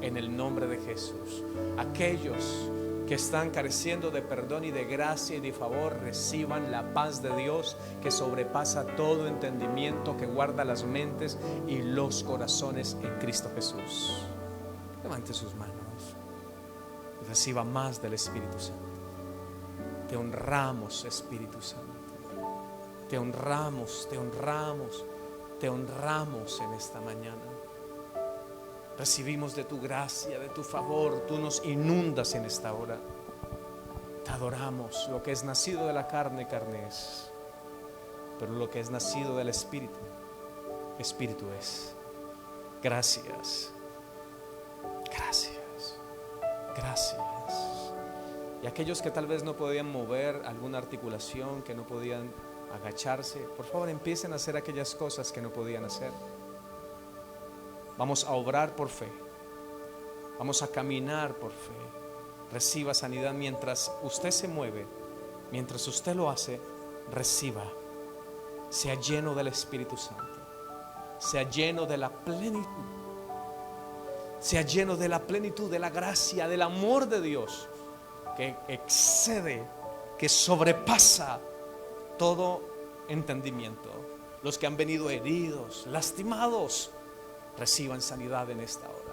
en el nombre de Jesús. Aquellos que están careciendo de perdón y de gracia y de favor, reciban la paz de Dios que sobrepasa todo entendimiento, que guarda las mentes y los corazones en Cristo Jesús. Levante sus manos y reciba más del Espíritu Santo. Te honramos, Espíritu Santo. Te honramos, te honramos, te honramos en esta mañana. Recibimos de tu gracia, de tu favor. Tú nos inundas en esta hora. Te adoramos. Lo que es nacido de la carne, carne es. Pero lo que es nacido del Espíritu, Espíritu es. Gracias. Gracias. Gracias. Y aquellos que tal vez no podían mover alguna articulación, que no podían agacharse, por favor empiecen a hacer aquellas cosas que no podían hacer. Vamos a obrar por fe, vamos a caminar por fe. Reciba sanidad mientras usted se mueve, mientras usted lo hace. reciba, sea lleno del Espíritu Santo, sea lleno de la plenitud, sea lleno de la plenitud, de la gracia, del amor de Dios, que excede, que sobrepasa todo entendimiento. Los que han venido heridos, lastimados, reciban sanidad en esta hora.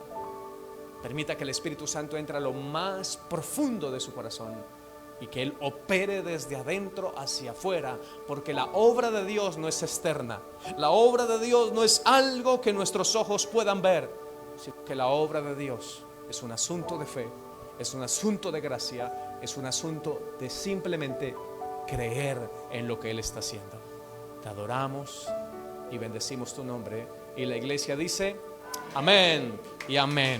Permita que el Espíritu Santo entre a lo más profundo de su corazón y que Él opere desde adentro hacia afuera, porque la obra de Dios no es externa. La obra de Dios no es algo que nuestros ojos puedan ver, sino que la obra de Dios es un asunto de fe, es un asunto de gracia, es un asunto de simplemente creer en lo que Él está haciendo. Te adoramos y bendecimos tu nombre. Y la iglesia dice amén y amén.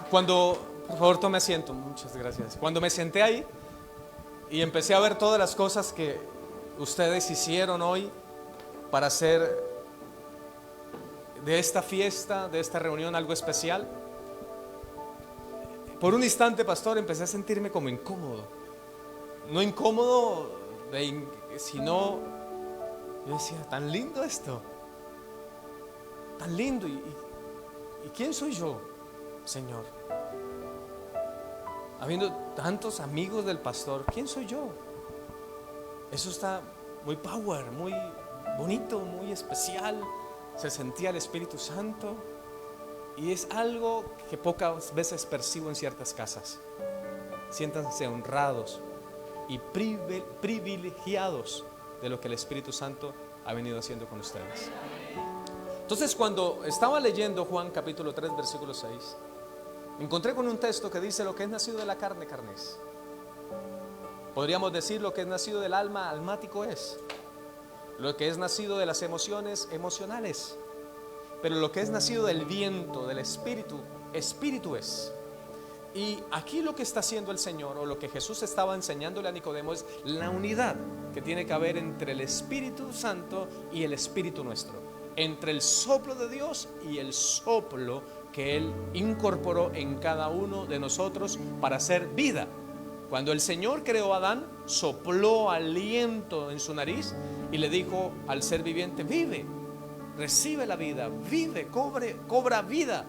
Cuando, por favor, tome asiento, muchas gracias. Cuando me senté ahí y empecé a ver todas las cosas que ustedes hicieron hoy para hacer de esta fiesta, de esta reunión algo especial, por un instante, pastor, empecé a sentirme como incómodo. No incómodo, sino yo decía, tan lindo esto, tan lindo. ¿Y quién soy yo, Señor? Habiendo tantos amigos del pastor, ¿quién soy yo? Eso está muy power, muy bonito, muy especial. Se sentía el Espíritu Santo. Y es algo que pocas veces percibo en ciertas casas. Siéntanse honrados y privilegiados de lo que el Espíritu Santo ha venido haciendo con ustedes. Entonces, cuando estaba leyendo Juan capítulo 3 versículo 6, me encontré con un texto que dice: lo que es nacido de la carne, carne es. Podríamos decir: lo que es nacido del alma, almático es. Lo que es nacido de las emociones, emocionales. Pero lo que es nacido del viento, del espíritu, espíritu es. Y aquí lo que está haciendo el Señor, o lo que Jesús estaba enseñándole a Nicodemo, es la unidad que tiene que haber entre el Espíritu Santo y el Espíritu nuestro, entre el soplo de Dios y el soplo que Él incorporó en cada uno de nosotros para hacer vida. Cuando el Señor creó a Adán, sopló aliento en su nariz y le dijo al ser viviente: vive, recibe la vida, vive, cobra vida,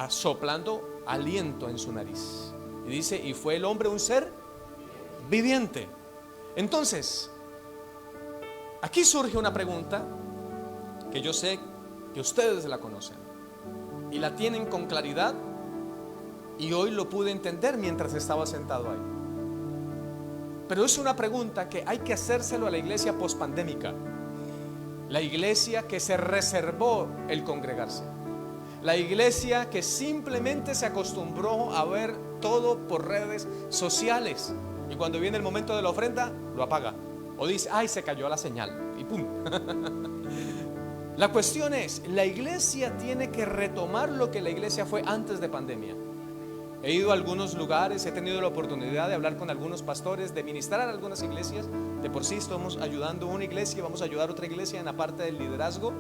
soplando aliento en su nariz. Y dice: y fue el hombre un ser viviente. Entonces, aquí surge una pregunta que yo sé que ustedes la conocen y la tienen con claridad, y hoy lo pude entender mientras estaba sentado ahí. Pero es una pregunta que hay que hacérselo a la iglesia pospandémica, la iglesia que se reservó el congregarse, la iglesia que simplemente se acostumbró a ver todo por redes sociales, y cuando viene el momento de la ofrenda lo apaga o dice: ay, se cayó la señal, y pum. La cuestión es, la iglesia tiene que retomar lo que la iglesia fue antes de pandemia. He ido a algunos lugares, he tenido la oportunidad de hablar con algunos pastores, de ministrar a algunas iglesias. De por sí estamos ayudando a una iglesia, vamos a ayudar a otra iglesia en la parte del liderazgo.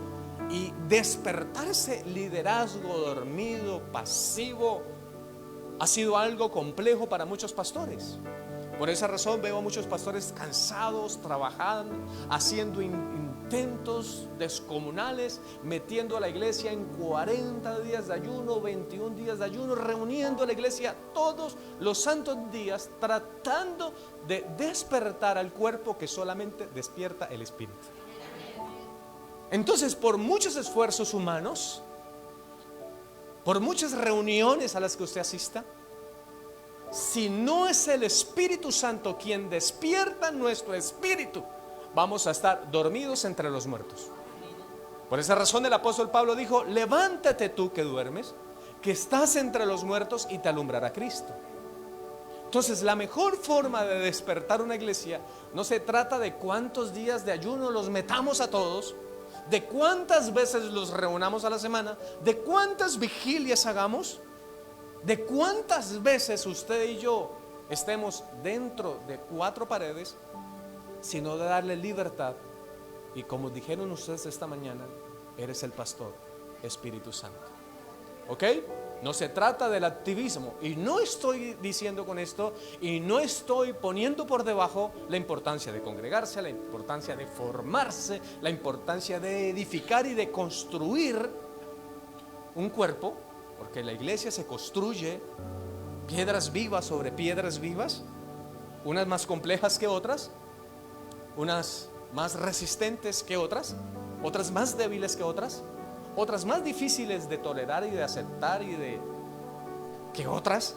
Y despertarse liderazgo dormido, pasivo, ha sido algo complejo para muchos pastores. Por esa razón veo a muchos pastores cansados, trabajando, haciendo intentos descomunales, metiendo a la iglesia en 40 días de ayuno, 21 días de ayuno, reuniendo a la iglesia todos los santos días, tratando de despertar al cuerpo que solamente despierta el espíritu. Entonces, por muchos esfuerzos humanos, por muchas reuniones a las que usted asista, si no es el Espíritu Santo quien despierta nuestro espíritu, vamos a estar dormidos entre los muertos. Por esa razón el apóstol Pablo dijo: levántate tú que duermes, que estás entre los muertos, y te alumbrará Cristo. Entonces, la mejor forma de despertar una iglesia no se trata de cuántos días de ayuno los metamos a todos, de cuántas veces los reunamos a la semana, de cuántas vigilias hagamos, de cuántas veces usted y yo estemos dentro de 4 paredes, sino de darle libertad. Y como dijeron ustedes esta mañana, eres el pastor, Espíritu Santo. ¿ok? No se trata del activismo, y no estoy diciendo con esto, y no estoy poniendo por debajo la importancia de congregarse, la importancia de formarse, la importancia de edificar y de construir un cuerpo, porque la iglesia se construye piedras vivas sobre piedras vivas, unas más complejas que otras, unas más resistentes que otras, otras más débiles que otras más difíciles de tolerar y de aceptar que otras,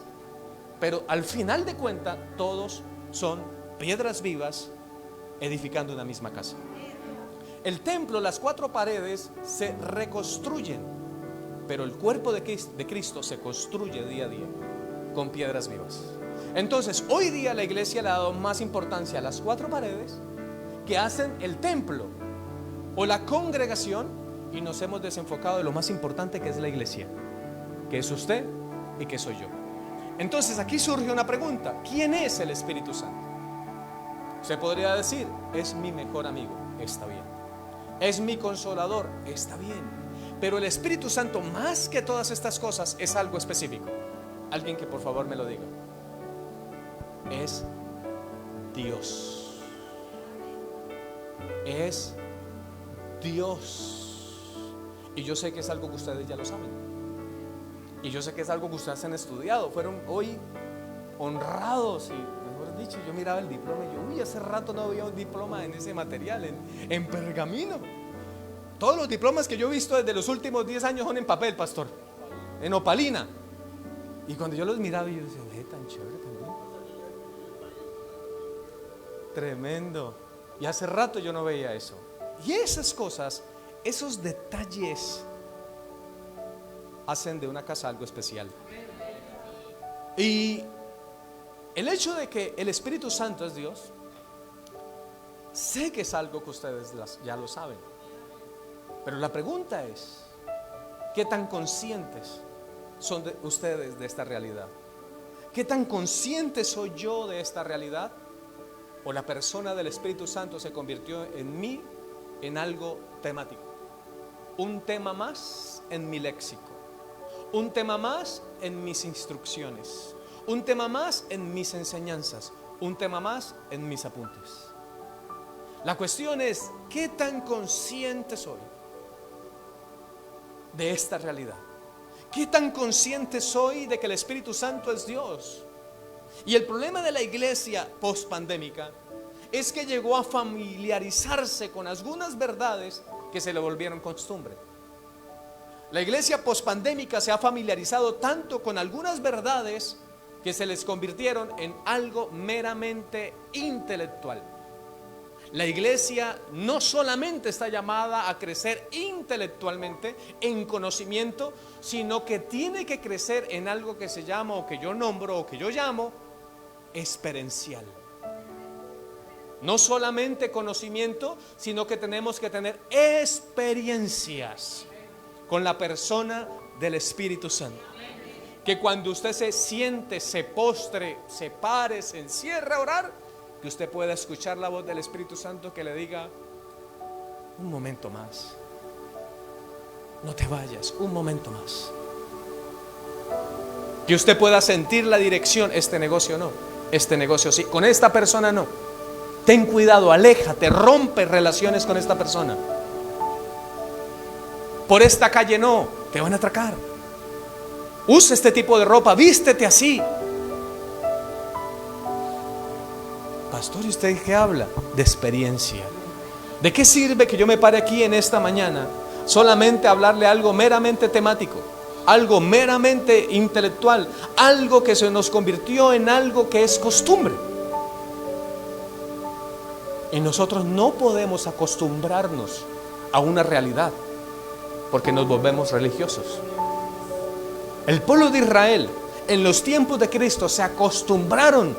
pero al final de cuentas todos son piedras vivas edificando una misma casa. El templo, las 4 paredes se reconstruyen, pero el cuerpo de Cristo se construye día a día con piedras vivas. Entonces, hoy día la iglesia le ha dado más importancia a las 4 paredes que hacen el templo o la congregación, y nos hemos desenfocado de lo más importante, que es la iglesia, que es usted y que soy yo. Entonces aquí surge una pregunta: ¿quién es el Espíritu Santo? Se podría decir, es mi mejor amigo, está bien. Es mi consolador, está bien. Pero el Espíritu Santo, más que todas estas cosas, es algo específico. Alguien que por favor me lo diga. Es Dios. Es Dios. Y yo sé que es algo que ustedes ya lo saben. Y yo sé que es algo que ustedes han estudiado. Fueron hoy honrados. Y mejor dicho, yo miraba el diploma y yo, uy, hace rato no había un diploma en ese material, en pergamino. Todos los diplomas que yo he visto desde los últimos 10 años son en papel, pastor, en opalina. Y cuando yo los miraba, yo decía, tan chévere también. Tremendo. Y hace rato yo no veía eso. Y esas cosas, esos detalles hacen de una casa algo especial. Y el hecho de que el Espíritu Santo es Dios, sé que es algo que ustedes ya lo saben. Pero la pregunta es, ¿qué tan conscientes son ustedes de esta realidad? ¿Qué tan consciente soy yo de esta realidad? ¿O la persona del Espíritu Santo se convirtió en mí en algo temático? Un tema más en mi léxico, un tema más en mis instrucciones, un tema más en mis enseñanzas, un tema más en mis apuntes. La cuestión es, ¿qué tan consciente soy de esta realidad? ¿Qué tan consciente soy de que el Espíritu Santo es Dios? Y el problema de la iglesia post-pandémica es que llegó a familiarizarse con algunas verdades que se le volvieron costumbre. La iglesia post-pandémica se ha familiarizado tanto con algunas verdades que se les convirtieron en algo meramente intelectual. La iglesia no solamente está llamada a crecer intelectualmente en conocimiento, sino que tiene que crecer en algo que se llama, o que yo nombro, o que yo llamo experiencial. No solamente conocimiento, sino que tenemos que tener experiencias con la persona del Espíritu Santo. Que cuando usted se siente, se postre, se pare, se encierra a orar, que usted pueda escuchar la voz del Espíritu Santo que le diga, un momento más, no te vayas, un momento más. Que usted pueda sentir la dirección, este negocio no, este negocio sí, con esta persona no. Ten cuidado, aléjate, rompe relaciones con esta persona. Por esta calle no, te van a atracar. Usa este tipo de ropa, vístete así. Pastor, ¿y usted qué habla? De experiencia. ¿De qué sirve que yo me pare aquí en esta mañana solamente a hablarle algo meramente temático, algo meramente intelectual, algo que se nos convirtió en algo que es costumbre? Y nosotros no podemos acostumbrarnos a una realidad porque nos volvemos religiosos. El pueblo de Israel en los tiempos de Cristo se acostumbraron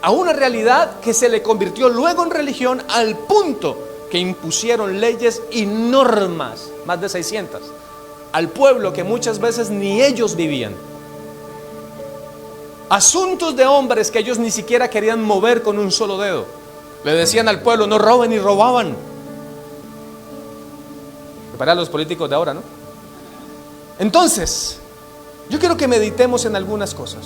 a una realidad que se le convirtió luego en religión, al punto que impusieron leyes y normas, más de 600, al pueblo que muchas veces ni ellos vivían. Asuntos de hombres que ellos ni siquiera querían mover con un solo dedo. Le decían al pueblo, no roben, y robaban. Para los políticos de ahora, ¿no? Entonces, yo quiero que meditemos en algunas cosas.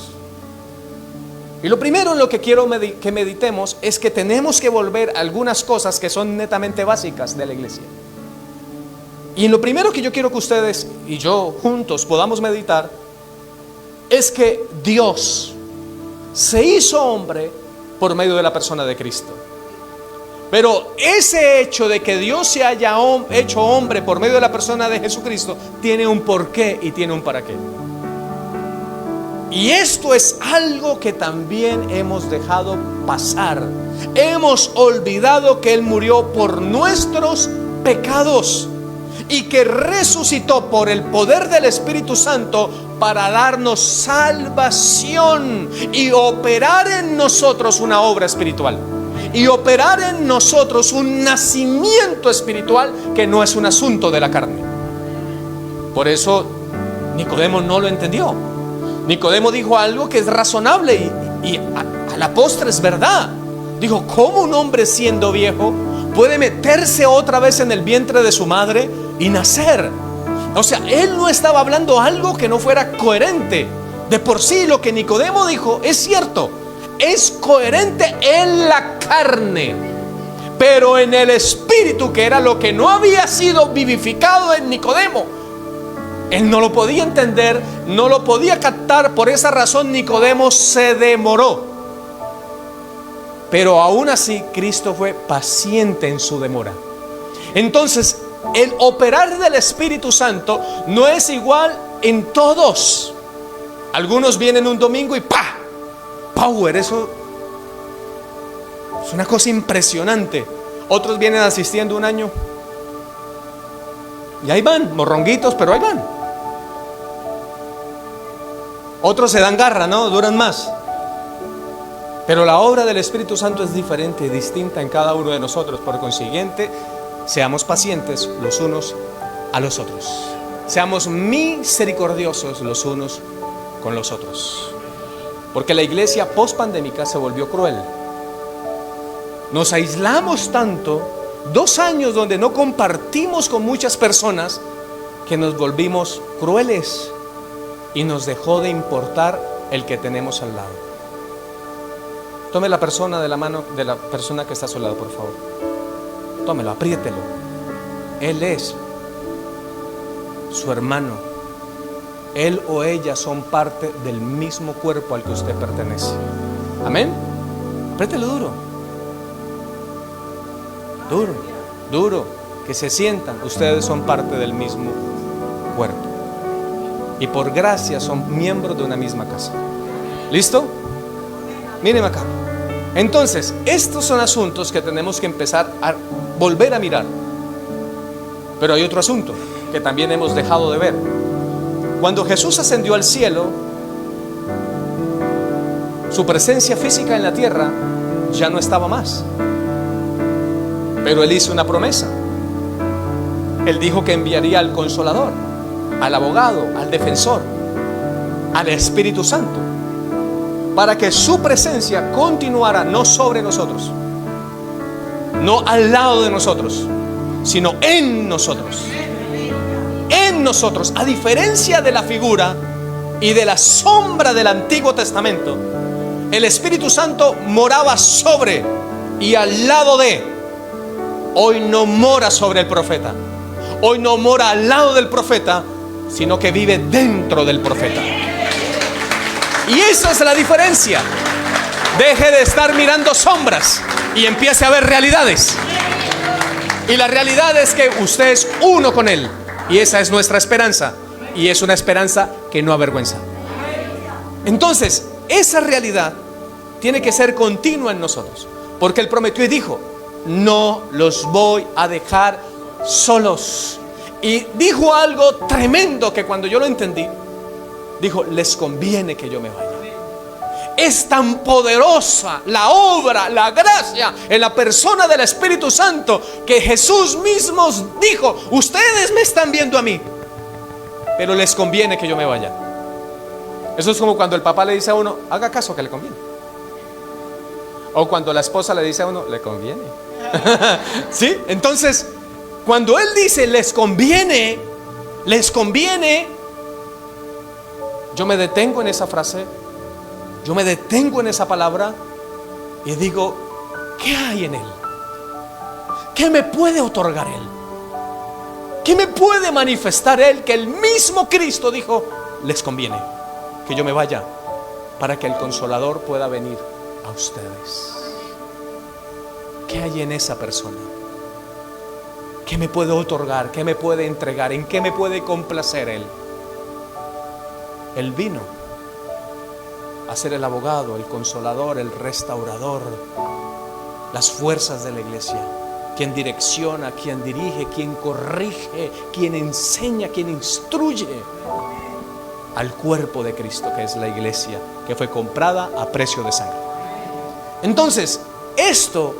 Y lo primero en lo que quiero que meditemos es que tenemos que volver a algunas cosas que son netamente básicas de la iglesia. Y lo primero que yo quiero que ustedes y yo juntos podamos meditar es que Dios se hizo hombre por medio de la persona de Cristo. Pero ese hecho de que Dios se haya hecho hombre por medio de la persona de Jesucristo tiene un porqué y tiene un para qué. Y esto es algo que también hemos dejado pasar. Hemos olvidado que Él murió por nuestros pecados y que resucitó por el poder del Espíritu Santo para darnos salvación y operar en nosotros una obra espiritual. Y operar en nosotros un nacimiento espiritual que no es un asunto de la carne. Por eso Nicodemo no lo entendió. Nicodemo dijo algo que es razonable y a la postre es verdad. Dijo, ¿cómo un hombre siendo viejo puede meterse otra vez en el vientre de su madre y nacer? O sea, él no estaba hablando algo que no fuera coherente. De por sí lo que Nicodemo dijo es cierto. Es coherente en la carne, pero en el espíritu, que era lo que no había sido vivificado en Nicodemo, él no lo podía entender, no lo podía captar. Por esa razón Nicodemo se demoró. Pero aún así Cristo fue paciente en su demora. Entonces el operar del Espíritu Santo no es igual en todos. Algunos vienen un domingo y ¡pah! Power, eso es una cosa impresionante. Otros vienen asistiendo un año y ahí van, morronguitos, pero ahí van. Otros se dan garra, ¿no? Duran más. Pero la obra del Espíritu Santo es diferente, distinta en cada uno de nosotros. Por consiguiente, seamos pacientes los unos a los otros. Seamos misericordiosos los unos con los otros. Porque la iglesia post-pandémica se volvió cruel. Nos aislamos tanto, 2 años donde no compartimos con muchas personas, que nos volvimos crueles y nos dejó de importar el que tenemos al lado. Tome la persona de la mano de la persona que está a su lado, por favor. Tómelo, apriételo. Él es su hermano. Él o ella son parte del mismo cuerpo al que usted pertenece. Amén. Apriételo duro. Duro, duro. Que se sientan. Ustedes son parte del mismo cuerpo. Y por gracia son miembros de una misma casa. ¿Listo? Mírenme acá. Entonces, estos son asuntos que tenemos que empezar a volver a mirar. Pero hay otro asunto que también hemos dejado de ver. Cuando Jesús ascendió al cielo, su presencia física en la tierra ya no estaba más. Pero Él hizo una promesa. Él dijo que enviaría al Consolador, al abogado, al defensor, al Espíritu Santo, para que su presencia continuara no sobre nosotros, no al lado de nosotros, sino en nosotros. En nosotros, a diferencia de la figura y de la sombra del Antiguo Testamento, el Espíritu Santo moraba sobre y al lado de. Hoy no mora sobre el profeta, hoy no mora al lado del profeta, sino que vive dentro del profeta. Y esa es la diferencia. Deje de estar mirando sombras y empiece a ver realidades. Y la realidad es que usted es uno con Él. Y esa es nuestra esperanza. Y es una esperanza que no avergüenza. Entonces, esa realidad tiene que ser continua en nosotros. Porque Él prometió y dijo: no los voy a dejar solos. Y dijo algo tremendo que cuando yo lo entendí, dijo: les conviene que yo me vaya. Es tan poderosa la obra, la gracia en la persona del Espíritu Santo, que Jesús mismo dijo: ustedes me están viendo a mí, pero les conviene que yo me vaya. Eso es como cuando el papá le dice a uno: haga caso que le conviene. O cuando la esposa le dice a uno: le conviene. ¿Sí? Entonces, cuando Él dice les conviene, yo me detengo en esa frase, yo me detengo en esa palabra y digo, ¿qué hay en Él? ¿Qué me puede otorgar Él? ¿Qué me puede manifestar Él? Que el mismo Cristo dijo, les conviene que yo me vaya para que el Consolador pueda venir a ustedes. ¿Qué hay en esa persona? ¿Qué me puede otorgar? ¿Qué me puede entregar? ¿En qué me puede complacer Él? Él vino a ser el abogado, el consolador, el restaurador, las fuerzas de la iglesia, quien direcciona, quien dirige, quien corrige, quien enseña, quien instruye al cuerpo de Cristo, que es la iglesia, que fue comprada a precio de sangre. Entonces, esto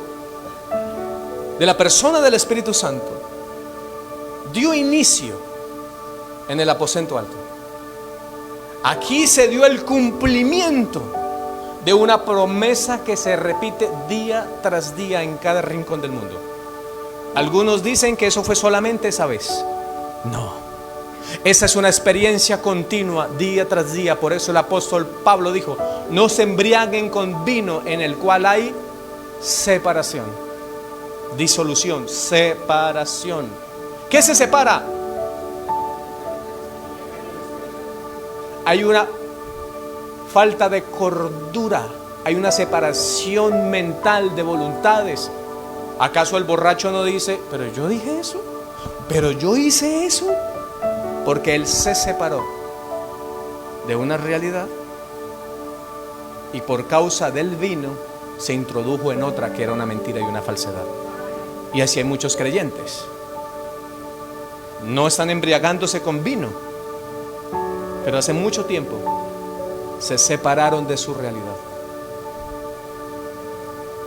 de la persona del Espíritu Santo dio inicio en el aposento alto. Aquí se dio el cumplimiento de una promesa que se repite día tras día en cada rincón del mundo. Algunos dicen que eso fue solamente esa vez. No, esa es una experiencia continua, día tras día. Por eso el apóstol Pablo dijo, no se embriaguen con vino en el cual hay separación, disolución, separación. ¿Qué se separa? Hay una falta de cordura, hay una separación mental de voluntades. ¿Acaso el borracho no dice, pero yo dije eso, pero yo hice eso? Porque él se separó de una realidad y por causa del vino se introdujo en otra que era una mentira y una falsedad. Y así hay muchos creyentes. No están embriagándose con vino, pero hace mucho tiempo se separaron de su realidad.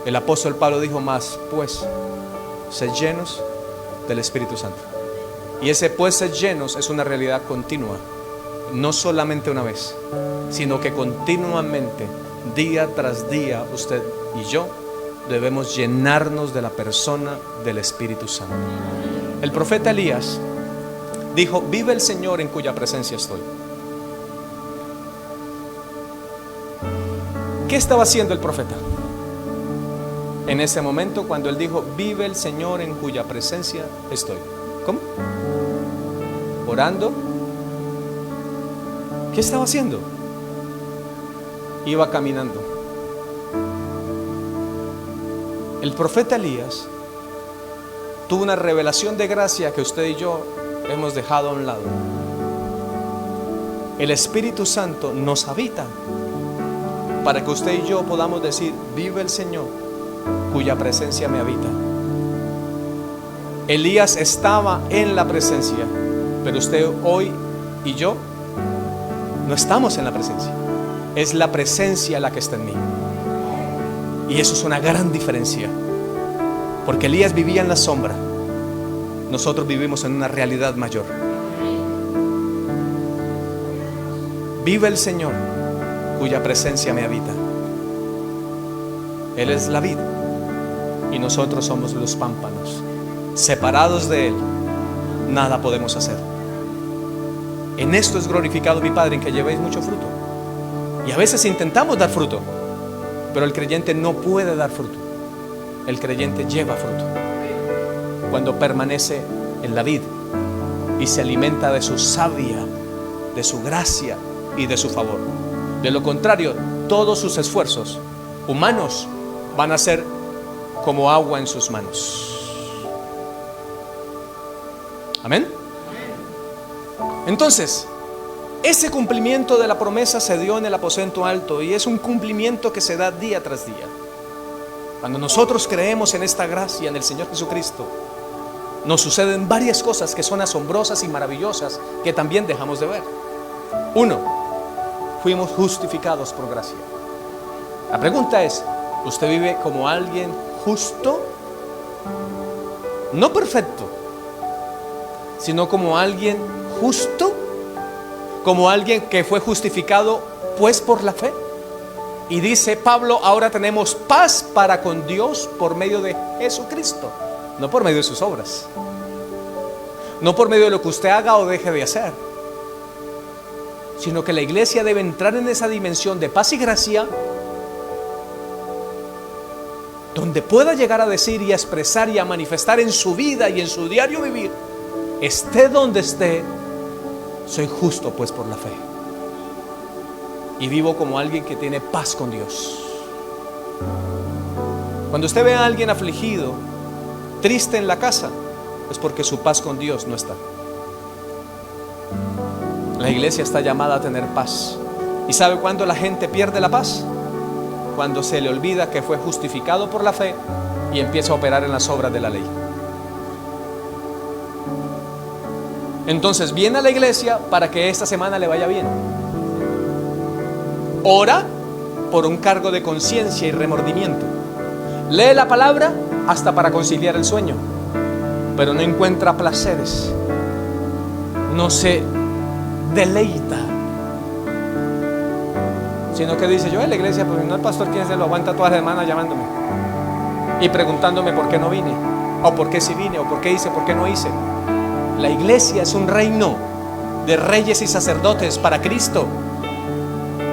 El apóstol Pablo dijo más, pues, sed llenos del Espíritu Santo. Y ese pues sed llenos es una realidad continua, no solamente una vez, sino que continuamente, día tras día, usted y yo debemos llenarnos de la persona del Espíritu Santo. El profeta Elías dijo, vive el Señor en cuya presencia estoy. ¿Qué estaba haciendo el profeta en ese momento cuando él dijo, vive el Señor en cuya presencia estoy? ¿Cómo? ¿Orando? ¿Qué estaba haciendo? Iba caminando. El profeta Elías tuvo una revelación de gracia que usted y yo hemos dejado a un lado. El Espíritu Santo nos habita para que usted y yo podamos decir, vive el Señor cuya presencia me habita. Elías estaba en la presencia, pero usted hoy y yo no estamos en la presencia. Es la presencia la que está en mí. Y eso es una gran diferencia, porque Elías vivía en la sombra, nosotros vivimos en una realidad mayor. Vive el Señor cuya presencia me habita. Él es la vid y nosotros somos los pámpanos. Separados de Él, nada podemos hacer. En esto es glorificado mi Padre, en que llevéis mucho fruto. Y a veces intentamos dar fruto, pero el creyente no puede dar fruto. El creyente lleva fruto cuando permanece en la vid y se alimenta de su savia, de su gracia y de su favor. De lo contrario, todos sus esfuerzos humanos van a ser como agua en sus manos. Amén. Entonces, ese cumplimiento de la promesa se dio en el aposento alto y es un cumplimiento que se da día tras día. Cuando nosotros creemos en esta gracia, en el Señor Jesucristo, nos suceden varias cosas que son asombrosas y maravillosas que también dejamos de ver. Uno, fuimos justificados por gracia. La pregunta es, ¿usted vive como alguien justo? No perfecto, sino como alguien justo, como alguien que fue justificado pues por la fe. Y dice Pablo, ahora tenemos paz para con Dios por medio de Jesucristo, no por medio de sus obras, no por medio de lo que usted haga o deje de hacer, sino que la iglesia debe entrar en esa dimensión de paz y gracia, donde pueda llegar a decir y a expresar y a manifestar en su vida y en su diario vivir, esté donde esté, soy justo pues por la fe, y vivo como alguien que tiene paz con Dios. Cuando usted ve a alguien afligido, triste en la casa, es porque su paz con Dios no está. La iglesia está llamada a tener paz. ¿Y sabe cuándo la gente pierde la paz? Cuando se le olvida que fue justificado por la fe y empieza a operar en las obras de la ley. Entonces viene a la iglesia para que esta semana le vaya bien. Ora por un cargo de conciencia y remordimiento. Lee la palabra hasta para conciliar el sueño, pero no encuentra placeres, no se deleita, sino que dice: yo en la iglesia, pues no, el pastor, ¿quién se lo aguanta toda la semana llamándome y preguntándome por qué no vine, o por qué sí vine, o por qué hice, por qué no hice? La iglesia es un reino de reyes y sacerdotes para Cristo.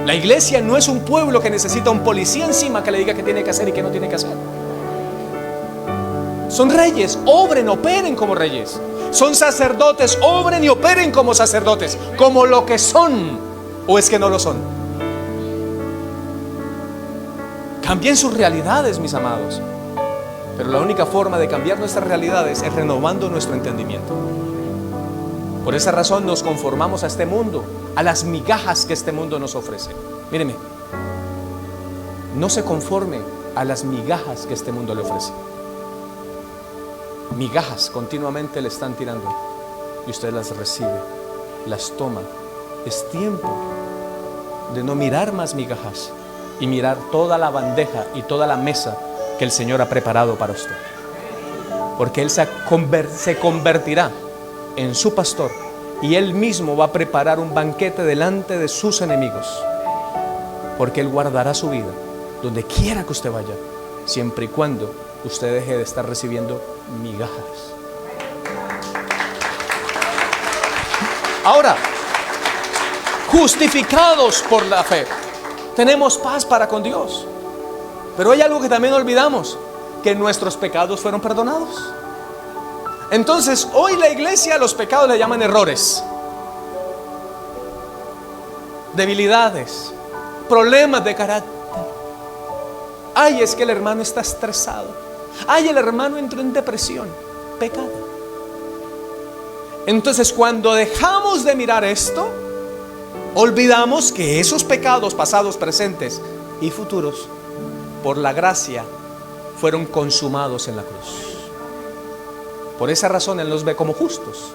La iglesia no es un pueblo que necesita un policía encima que le diga qué tiene que hacer y qué no tiene que hacer. Son reyes, obren, operen como reyes. Son sacerdotes, obren y operen como sacerdotes, como lo que son, o es que no lo son. Cambien sus realidades, mis amados. Pero la única forma de cambiar nuestras realidades es renovando nuestro entendimiento. Por esa razón nos conformamos a este mundo, a las migajas que este mundo nos ofrece. Míreme, no se conforme a las migajas que este mundo le ofrece. Migajas continuamente le están tirando y usted las recibe, las toma. Es tiempo de no mirar más migajas y mirar toda la bandeja y toda la mesa que el Señor ha preparado para usted, porque Él se convertirá en su pastor y Él mismo va a preparar un banquete delante de sus enemigos, porque Él guardará su vida donde quiera que usted vaya, siempre y cuando usted deje de estar recibiendo migajas. Ahora, justificados por la fe, tenemos paz para con Dios. Pero hay algo que también olvidamos, que nuestros pecados fueron perdonados. Entonces, hoy la iglesia a los pecados le llaman errores, debilidades, problemas de carácter. Ay, es que el hermano está estresado. Ay, el hermano entró en depresión. Pecado. Entonces, cuando dejamos de mirar esto, olvidamos que esos pecados pasados, presentes y futuros, por la gracia, fueron consumados en la cruz. Por esa razón Él nos ve como justos.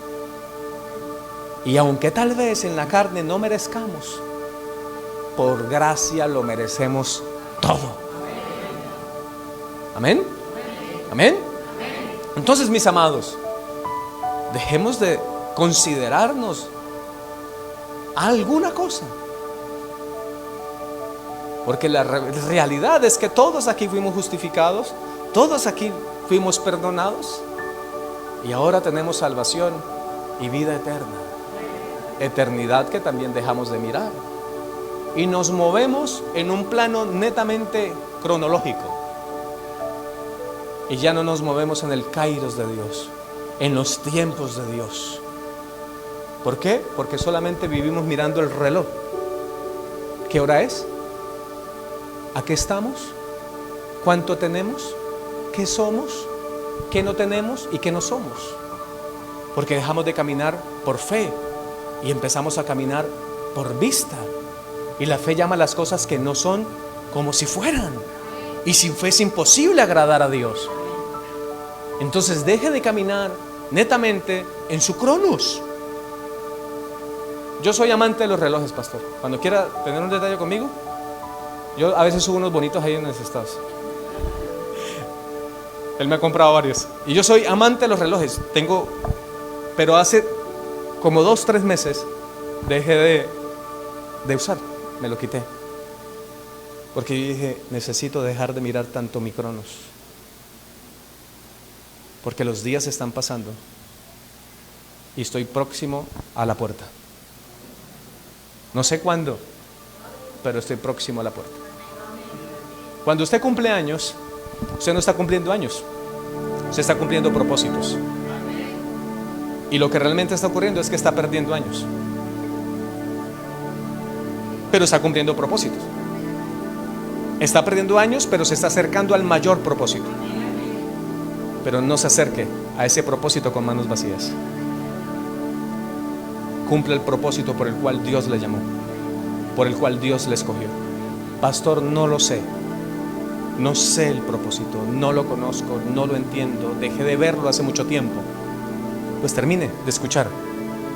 Y aunque tal vez en la carne no merezcamos, por gracia lo merecemos todo. Amén. Amén. Entonces, mis amados, dejemos de considerarnos alguna cosa, porque la realidad es que todos aquí fuimos justificados, todos aquí fuimos perdonados, y ahora tenemos salvación y vida eterna. Eternidad que también dejamos de mirar, y nos movemos en un plano netamente cronológico, y ya no nos movemos en el kairos de Dios, en los tiempos de Dios. ¿Por qué? Porque solamente vivimos mirando el reloj. ¿Qué hora es? ¿A qué estamos? ¿Cuánto tenemos? ¿Qué somos? ¿Qué no tenemos? ¿Y qué no somos? Porque dejamos de caminar por fe y empezamos a caminar por vista. Y la fe llama a las cosas que no son como si fueran. Y sin fe es imposible agradar a Dios. Entonces deje de caminar netamente en su cronos. Yo soy amante de los relojes, pastor. Cuando quiera tener un detalle conmigo, yo a veces subo unos bonitos ahí en los estados. Él me ha comprado varios. Y yo soy amante de los relojes. Pero hace como 2-3 meses dejé de usar. Me lo quité. Porque yo dije, necesito dejar de mirar tanto mi cronos. Porque los días están pasando y estoy próximo a la puerta. No sé cuándo, pero estoy próximo a la puerta. Cuando usted cumple años, usted no está cumpliendo años, usted está cumpliendo propósitos. Y lo que realmente está ocurriendo es que está perdiendo años, pero está cumpliendo propósitos. Está perdiendo años, pero se está acercando al mayor propósito. Pero no se acerque a ese propósito con manos vacías. Cumple el propósito por el cual Dios le llamó, por el cual Dios le escogió. Pastor, no lo sé. No sé el propósito, no lo conozco, no lo entiendo, dejé de verlo hace mucho tiempo. Pues termine de escuchar,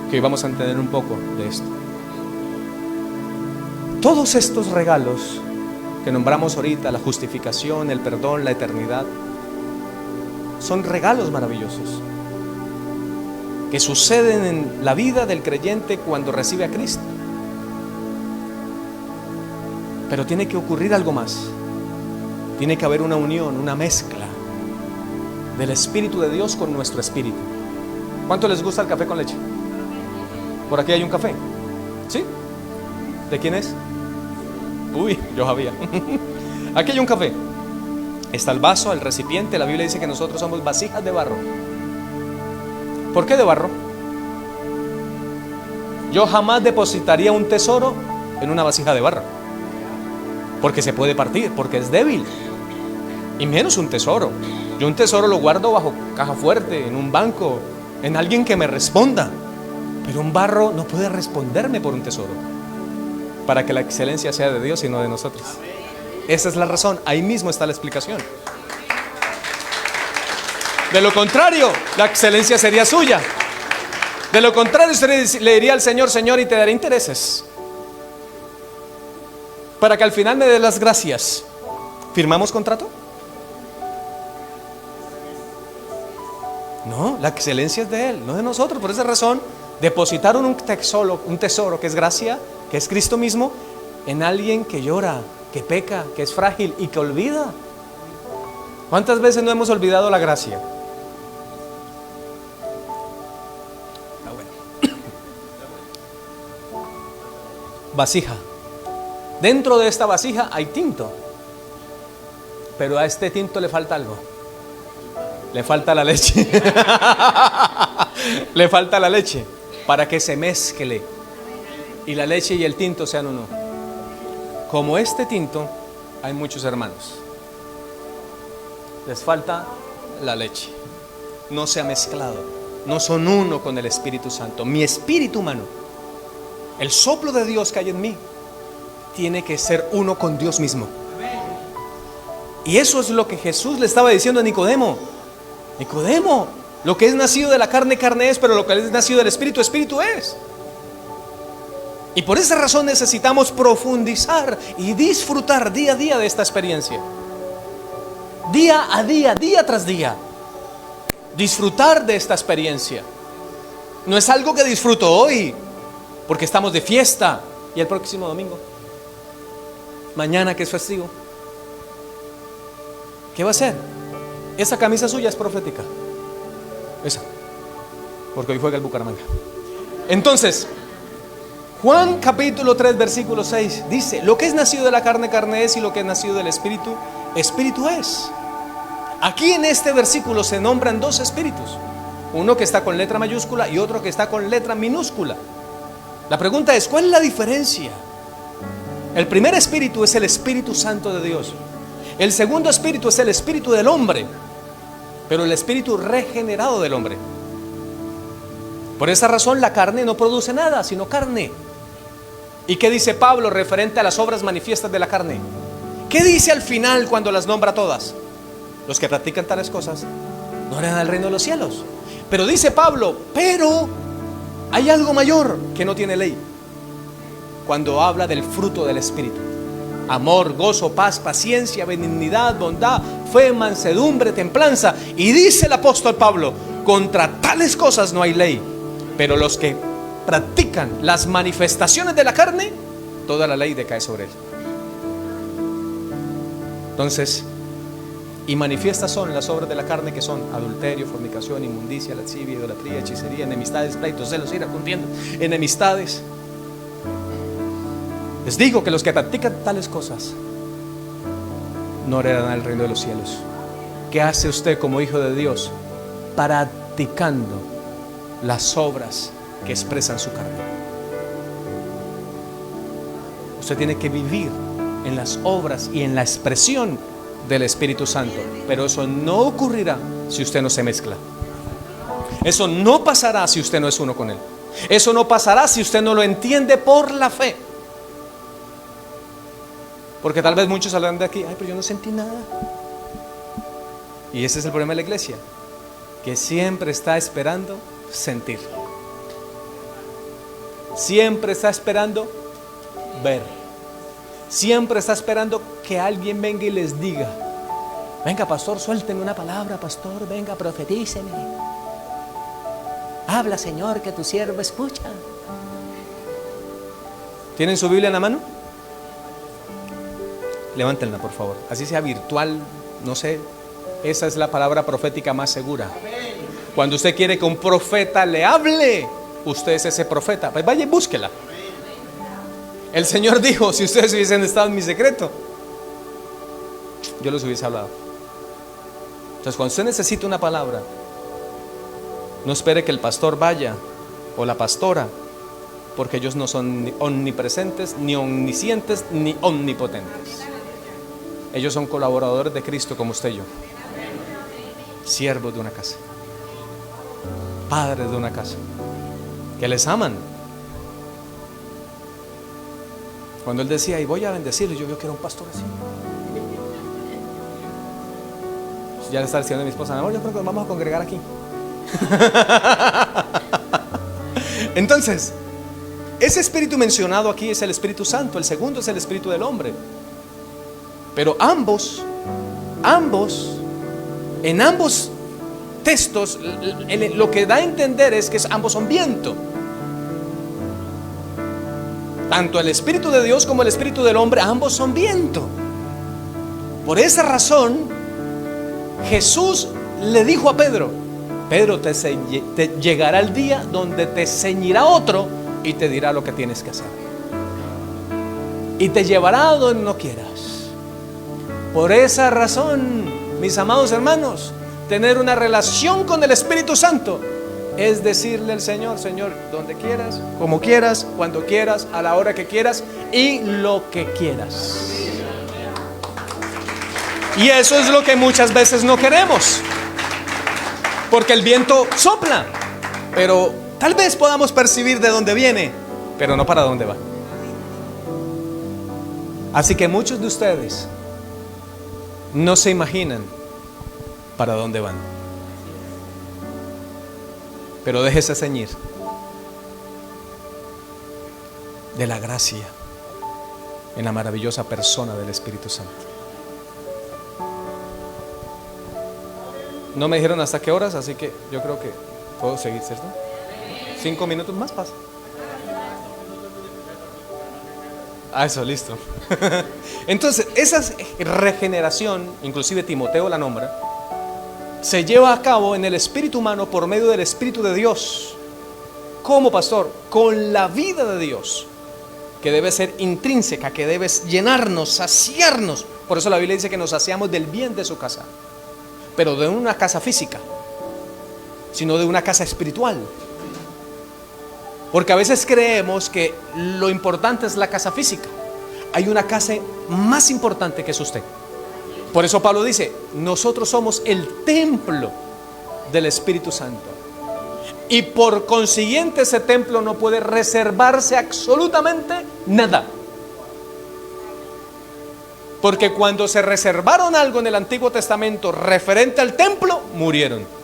que hoy vamos a entender un poco de esto. Todos estos regalos que nombramos ahorita, la justificación, el perdón, la eternidad, son regalos maravillosos que suceden en la vida del creyente cuando recibe a Cristo. Pero tiene que ocurrir algo más. Tiene que haber una unión, una mezcla del Espíritu de Dios con nuestro espíritu. ¿Cuánto les gusta el café con leche? Por aquí hay un café. ¿Sí? ¿De quién es? Uy, yo sabía. Aquí hay un café. Está el vaso, el recipiente. La Biblia dice que nosotros somos vasijas de barro. ¿Por qué de barro? Yo jamás depositaría un tesoro en una vasija de barro, porque se puede partir, porque es débil. Y menos un tesoro. Yo un tesoro lo guardo bajo caja fuerte, en un banco, en alguien que me responda. Pero un barro no puede responderme por un tesoro. Para que la excelencia sea de Dios y no de nosotros. Esa es la razón, ahí mismo está la explicación. De lo contrario, la excelencia sería suya. De lo contrario, usted le diría al Señor: Señor, y te daré intereses, para que al final me dé las gracias. ¿Firmamos contrato? No, la excelencia es de Él, no de nosotros. Por esa razón, depositaron un tesoro que es gracia, que es Cristo mismo, en alguien que llora, que peca, que es frágil y que olvida. ¿Cuántas veces no hemos olvidado la gracia? Vasija. Dentro de esta vasija hay tinto, pero a este tinto le falta algo. Le falta la leche. Le falta la leche para que se mezcle y la leche y el tinto sean uno. Como este tinto, hay muchos hermanos. Les falta la leche. No se ha mezclado. No son uno con el Espíritu Santo. Mi espíritu humano, el soplo de Dios que hay en mí, tiene que ser uno con Dios mismo. Y eso es lo que Jesús le estaba diciendo a Nicodemo. Nicodemo, lo que es nacido de la carne, carne es, pero lo que es nacido del Espíritu, Espíritu es. Y por esa razón necesitamos profundizar y disfrutar día a día de esta experiencia. Día a día, día tras día. Disfrutar de esta experiencia. No es algo que disfruto hoy, porque estamos de fiesta, y el próximo domingo, mañana que es festivo, ¿qué va a hacer? Esa camisa suya es profética. Esa, porque hoy juega el Bucaramanga. Entonces, Juan capítulo 3 versículo 6 dice: lo que es nacido de la carne, carne es, y lo que es nacido del Espíritu, Espíritu es. Aquí en este versículo se nombran dos espíritus, uno que está con letra mayúscula y otro que está con letra minúscula. La pregunta es: ¿cuál es la diferencia? El primer espíritu es el Espíritu Santo de Dios. El segundo espíritu es el espíritu del hombre, pero el espíritu regenerado del hombre. Por esa razón la carne no produce nada, sino carne. ¿Y qué dice Pablo referente a las obras manifiestas de la carne? ¿Qué dice al final cuando las nombra todas? Los que practican tales cosas no heredan el reino de los cielos. Pero dice Pablo: pero hay algo mayor que no tiene ley, cuando habla del fruto del Espíritu: amor, gozo, paz, paciencia, benignidad, bondad, fe, mansedumbre, templanza. Y dice el apóstol Pablo: contra tales cosas no hay ley, pero los que practican las manifestaciones de la carne, toda la ley decae sobre él. Entonces, y manifiestas son las obras de la carne, que son adulterio, fornicación, inmundicia, lascivia, idolatría, hechicería, enemistades, pleitos, celos, ira, contiendas, enemistades, Les digo que los que practican tales cosas no heredarán el reino de los cielos. ¿Qué hace usted como hijo de Dios? Practicando las obras que expresan su carne. Usted tiene que vivir en las obras y en la expresión del Espíritu Santo. Pero eso no ocurrirá si usted no se mezcla. Eso no pasará si usted no es uno con Él. Eso no pasará si usted no lo entiende por la fe. Porque tal vez muchos saldrán de aquí, ay, pero yo no sentí nada. Y ese es el problema de la iglesia, que siempre está esperando sentir. Siempre está esperando ver. Siempre está esperando que alguien venga y les diga, venga pastor, suélteme una palabra, pastor, venga, profetíceme. Habla, Señor, que tu siervo escucha. ¿Tienen su Biblia en la mano? Levántenla, por favor. Así sea virtual, no sé. Esa es la palabra profética más segura. Cuando usted quiere que un profeta le hable, usted es ese profeta. Pues vaya y búsquela. El Señor dijo, si ustedes hubiesen estado en mi secreto, yo les hubiese hablado. Entonces, cuando usted necesita una palabra, no espere que el pastor vaya o la pastora, porque ellos no son ni omnipresentes, ni omniscientes, ni omnipotentes. Ellos son colaboradores de Cristo como usted y yo. Siervos de una casa, padres de una casa, que les aman. Cuando él decía, y voy a bendecirlo, yo quiero un pastor así. Ya le está diciendo a mi esposa, yo creo que nos vamos a congregar aquí. Entonces, ese espíritu mencionado aquí es el Espíritu Santo. El segundo es el espíritu del hombre. Pero en ambos textos, lo que da a entender es que ambos son viento. Tanto el Espíritu de Dios como el Espíritu del hombre, ambos son viento. Por esa razón, Jesús le dijo a Pedro, Pedro, te llegará el día donde te ceñirá otro y te dirá lo que tienes que hacer. Y te llevará a donde no quieras. Por esa razón, mis amados hermanos, tener una relación con el Espíritu Santo es decirle al Señor, Señor, donde quieras, como quieras, cuando quieras, a la hora que quieras y lo que quieras. Y eso es lo que muchas veces no queremos, porque el viento sopla, pero tal vez podamos percibir de dónde viene, pero no para dónde va. Así que muchos de ustedes no se imaginan para dónde van. Pero déjese ceñir de la gracia en la maravillosa persona del Espíritu Santo. No me dijeron hasta qué horas, así que yo creo que puedo seguir, ¿cierto? 5 minutos más pasa. Eso, listo. Entonces, esa regeneración, inclusive Timoteo la nombra, se lleva a cabo en el espíritu humano por medio del Espíritu de Dios. ¿Cómo, pastor? Con la vida de Dios, que debe ser intrínseca, que debe llenarnos, saciarnos. Por eso la Biblia dice que nos saciamos del bien de su casa, pero de una casa física, sino de una casa espiritual. Porque a veces creemos que lo importante es la casa física. Hay una casa más importante que es usted. Por eso Pablo dice, nosotros somos el templo del Espíritu Santo. Y por consiguiente ese templo no puede reservarse absolutamente nada. Porque cuando se reservaron algo en el Antiguo Testamento referente al templo, murieron.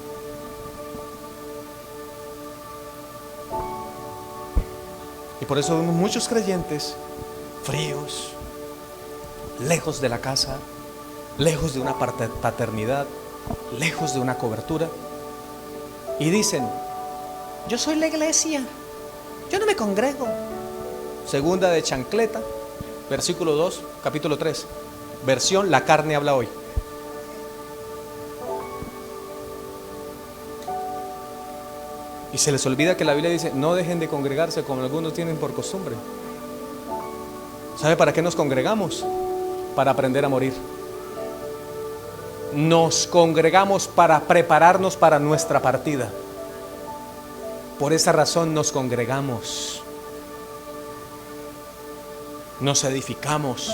Y por eso vemos muchos creyentes fríos, lejos de la casa, lejos de una paternidad, lejos de una cobertura. Y dicen, yo soy la iglesia, yo no me congrego. Segunda de Chancleta, versículo 2, capítulo 3, versión La carne habla hoy. Y se les olvida que la Biblia dice, no dejen de congregarse como algunos tienen por costumbre. ¿Sabe para qué nos congregamos? Para aprender a morir. Nos congregamos para prepararnos para nuestra partida. Por esa razón nos congregamos. Nos edificamos.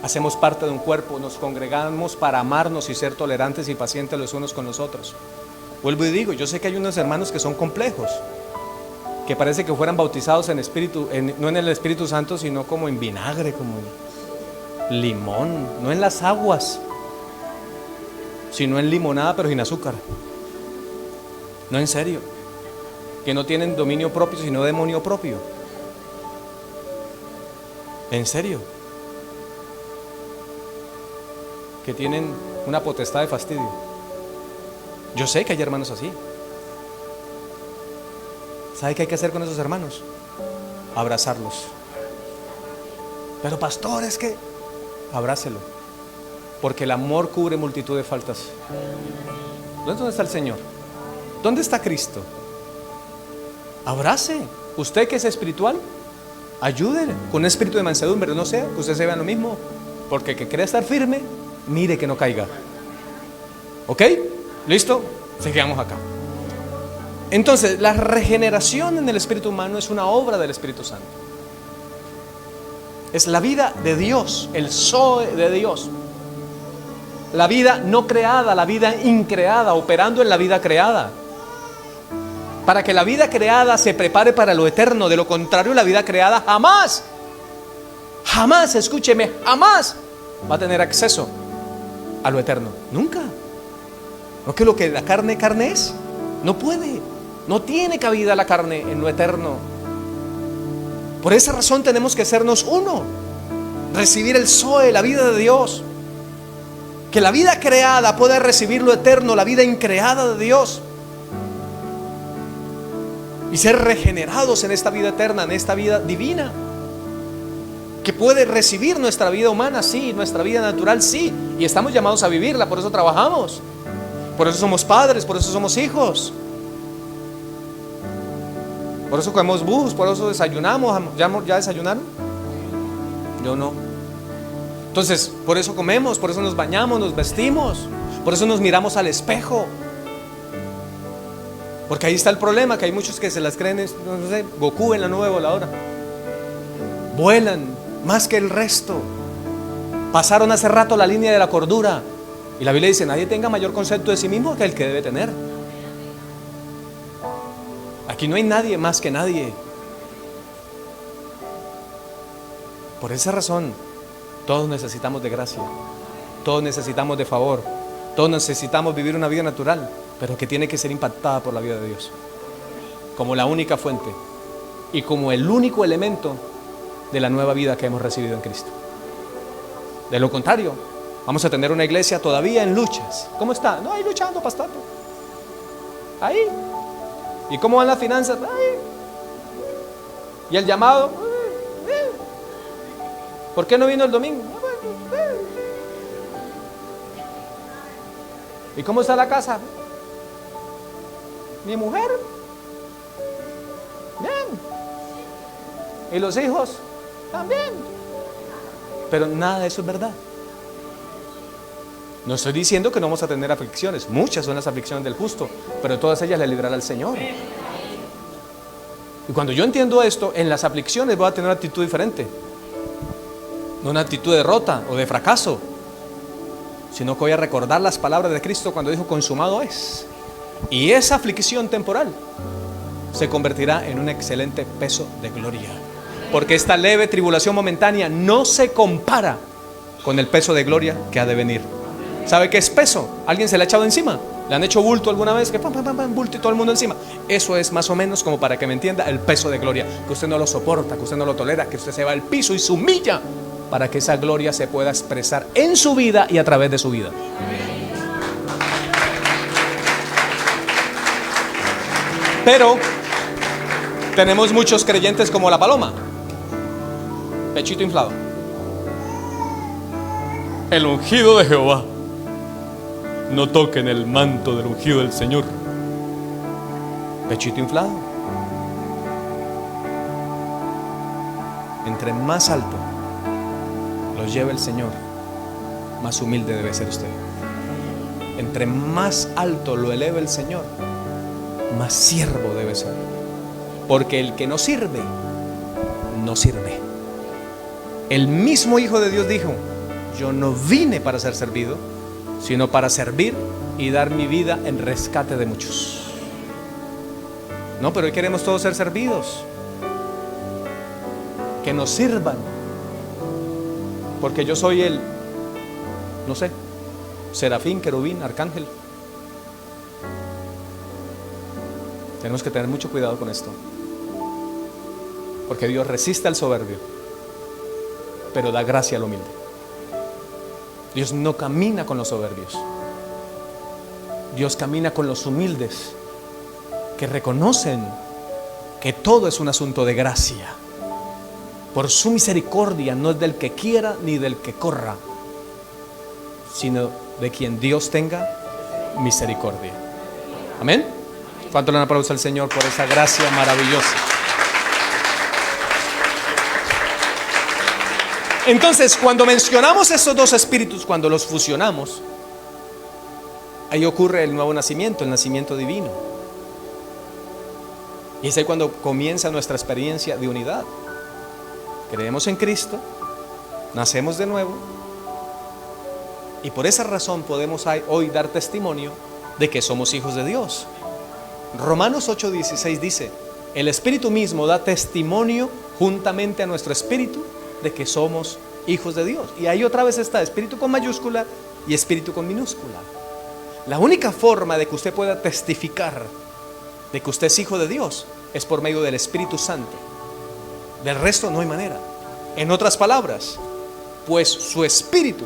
Hacemos parte de un cuerpo, nos congregamos para amarnos y ser tolerantes y pacientes los unos con los otros. Vuelvo y digo, yo sé que hay unos hermanos que son complejos, que parece que fueran bautizados en espíritu, no en el Espíritu Santo, sino como en vinagre, como en limón, no en las aguas, sino en limonada, pero sin azúcar. No, en serio, que no tienen dominio propio, sino demonio propio. En serio, que tienen una potestad de fastidio. Yo sé que hay hermanos así. ¿Sabe qué hay que hacer con esos hermanos? Abrazarlos. Pero pastor, es que abrácelo, porque el amor cubre multitud de faltas. ¿Dónde está el Señor? ¿Dónde está Cristo? Abrace. Usted que es espiritual, ayúdele con un espíritu de mansedumbre. No sea que usted se vea lo mismo, porque el que cree estar firme, mire que no caiga. ¿Ok? ¿Listo? Sigamos acá. Entonces, la regeneración en el espíritu humano es una obra del Espíritu Santo. Es la vida de Dios, el Zoe de Dios. La vida no creada, la vida increada, operando en la vida creada. Para que la vida creada se prepare para lo eterno. De lo contrario, la vida creada jamás, escúcheme, jamás va a tener acceso a lo eterno. Nunca. ¿No que lo que la carne es? No puede. No tiene cabida la carne en lo eterno. Por esa razón tenemos que sernos uno. Recibir el Zoe, la vida de Dios. Que la vida creada pueda recibir lo eterno, la vida increada de Dios. Y ser regenerados en esta vida eterna, en esta vida divina. Que puede recibir nuestra vida humana, sí, nuestra vida natural, sí. Y estamos llamados a vivirla, por eso trabajamos. Por eso somos padres, por eso somos hijos. Por eso comemos bus, por eso desayunamos. ¿Ya desayunaron? Yo no. Entonces, por eso comemos, por eso nos bañamos, nos vestimos, por eso nos miramos al espejo. Porque ahí está el problema, que hay muchos que se las creen, no sé, Goku en la nube voladora. Vuelan más que el resto. Pasaron hace rato la línea de la cordura. Y la Biblia dice, nadie tenga mayor concepto de sí mismo que el que debe tener. Aquí no hay nadie más que nadie. Por esa razón, todos necesitamos de gracia, todos necesitamos de favor, todos necesitamos vivir una vida natural, pero que tiene que ser impactada por la vida de Dios, como la única fuente y como el único elemento de la nueva vida que hemos recibido en Cristo. De lo contrario, vamos a tener una iglesia todavía en luchas. ¿Cómo está? No, ahí luchando, pastor. Ahí. ¿Y cómo van las finanzas? Ahí. ¿Y el llamado? ¿Por qué no vino el domingo? ¿Y cómo está la casa? Mi mujer. Bien. ¿Y los hijos? También. Pero nada de eso es verdad. No estoy diciendo que no vamos a tener aflicciones. Muchas son las aflicciones del justo, pero todas ellas le librará el Señor. Y cuando yo entiendo esto, en las aflicciones voy a tener una actitud diferente. No una actitud de derrota o de fracaso, sino que voy a recordar las palabras de Cristo cuando dijo consumado es. Y esa aflicción temporal se convertirá en un excelente peso de gloria, porque esta leve tribulación momentánea no se compara con el peso de gloria que ha de venir. ¿Sabe qué es peso? ¿Alguien se le ha echado encima? ¿Le han hecho bulto alguna vez? Que pam, pam, pam, pam, bulto y todo el mundo encima. Eso es más o menos como para que me entienda el peso de gloria, que usted no lo soporta, que usted no lo tolera, que usted se va al piso y se humilla para que esa gloria se pueda expresar en su vida y a través de su vida. Pero tenemos muchos creyentes como la paloma, pechito inflado. El ungido de Jehová. No toquen el manto del ungido del Señor. Pechito inflado. entre más alto los lleve el Señor, más humilde debe ser usted. Entre más alto lo eleve el Señor, más siervo debe ser. Porque el que no sirve, no sirve. El mismo Hijo de Dios dijo: yo no vine para ser servido, sino para servir y dar mi vida en rescate de muchos. No, pero hoy queremos todos ser servidos, que nos sirvan. Porque yo soy el, no sé, serafín, querubín, arcángel. Tenemos que tener mucho cuidado con esto, porque Dios resiste al soberbio, pero da gracia al humilde. Dios no camina con los soberbios. Dios camina con los humildes, que reconocen que todo es un asunto de gracia. Por su misericordia no es del que quiera ni del que corra, sino de quien Dios tenga misericordia. Amén. ¿Cuánto le dan aplauso al Señor por esa gracia maravillosa? Entonces, cuando mencionamos esos dos espíritus, cuando los fusionamos, ahí ocurre el nuevo nacimiento, el nacimiento divino. Y es ahí cuando comienza nuestra experiencia de unidad. Creemos en Cristo, nacemos de nuevo, y por esa razón podemos hoy dar testimonio de que somos hijos de Dios. Romanos 8:16 dice: el Espíritu mismo da testimonio juntamente a nuestro espíritu de que somos hijos de Dios. Y ahí otra vez está espíritu con mayúscula y espíritu con minúscula. La única forma de que usted pueda testificar de que usted es hijo de Dios es por medio del Espíritu Santo. Del resto no hay manera. En otras palabras, pues su espíritu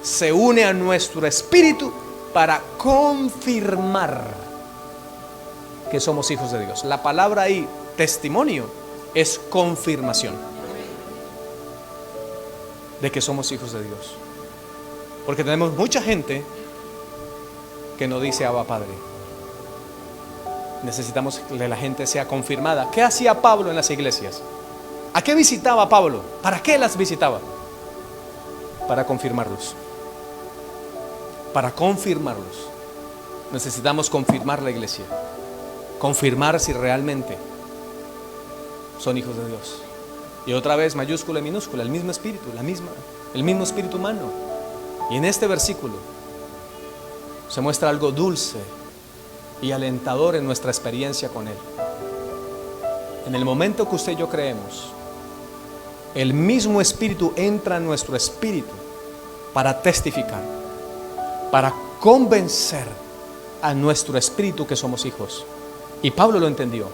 se une a nuestro espíritu para confirmar que somos hijos de Dios. La palabra ahí, testimonio, es confirmación de que somos hijos de Dios. Porque tenemos mucha gente que no dice Abba Padre. Necesitamos que la gente sea confirmada. ¿Qué hacía Pablo en las iglesias? ¿A qué visitaba Pablo? ¿Para qué las visitaba? Para confirmarlos. Para confirmarlos. Necesitamos confirmar la iglesia. Confirmar si realmente son hijos de Dios. Y otra vez, mayúscula y minúscula, el mismo espíritu, el mismo espíritu humano. Y en este versículo se muestra algo dulce y alentador en nuestra experiencia con Él. En el momento que usted y yo creemos, el mismo espíritu entra en nuestro espíritu para testificar, para convencer a nuestro espíritu que somos hijos. Y Pablo lo entendió.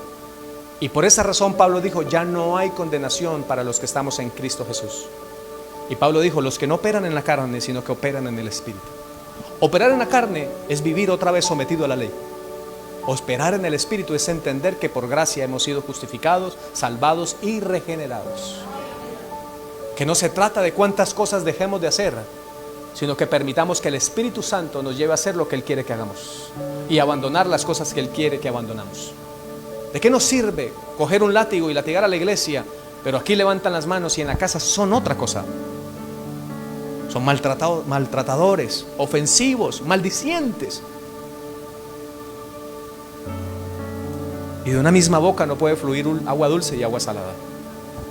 Y por esa razón Pablo dijo: ya no hay condenación para los que estamos en Cristo Jesús. Y Pablo dijo: los que no operan en la carne, sino que operan en el espíritu. Operar en la carne es vivir otra vez sometido a la ley. Operar en el espíritu es entender que por gracia hemos sido justificados, salvados y regenerados. Que no se trata de cuántas cosas dejemos de hacer, sino que permitamos que el Espíritu Santo nos lleve a hacer lo que Él quiere que hagamos y abandonar las cosas que Él quiere que abandonamos. ¿De qué nos sirve coger un látigo y latigar a la iglesia, pero aquí levantan las manos y en la casa son otra cosa? Son maltratadores, ofensivos, maldicientes. Y de una misma boca no puede fluir agua dulce y agua salada.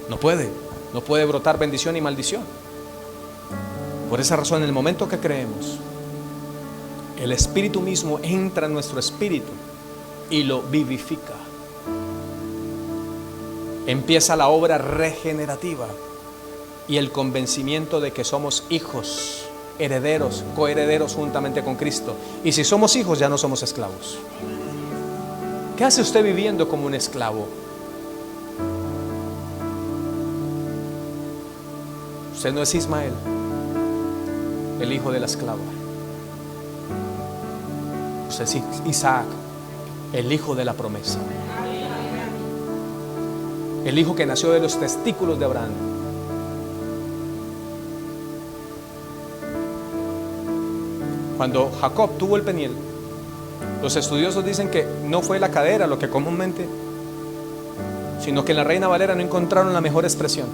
No puede brotar bendición y maldición. Por esa razón, en el momento que creemos, el Espíritu mismo entra en nuestro espíritu y lo vivifica. Empieza la obra regenerativa y el convencimiento de que somos hijos, herederos, coherederos juntamente con Cristo. Y si somos hijos, ya no somos esclavos. ¿Qué hace usted viviendo como un esclavo? Usted no es Ismael, el hijo de la esclava. Usted es Isaac, el hijo de la promesa. El hijo que nació de los testículos de Abraham. Cuando Jacob tuvo el peniel, los estudiosos dicen que no fue la cadera lo que comúnmente, sino que en la Reina Valera no encontraron la mejor expresión.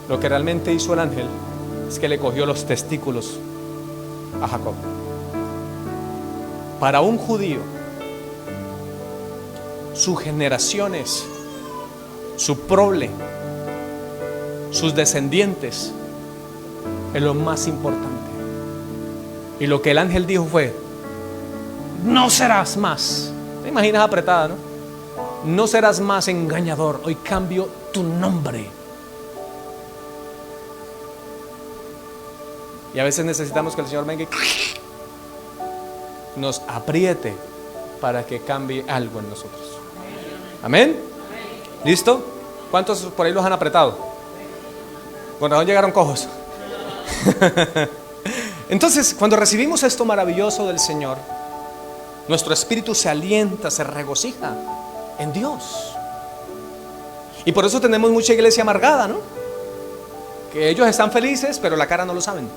Lo que realmente hizo el ángel es que le cogió los testículos a Jacob. Para un judío, sus generaciones, su prole, sus descendientes es lo más importante. Y lo que el ángel dijo fue: no serás más. ¿Te imaginas apretada, no? No serás más engañador. Hoy cambio tu nombre. Y a veces necesitamos que el Señor venga y nos apriete para que cambie algo en nosotros. Amén. ¿Listo? ¿Cuántos por ahí los han apretado? Con razón llegaron cojos. Entonces, cuando recibimos esto maravilloso del Señor, nuestro espíritu se alienta, se regocija en Dios. Y por eso tenemos mucha iglesia amargada, ¿no? Que ellos están felices, pero la cara no lo saben.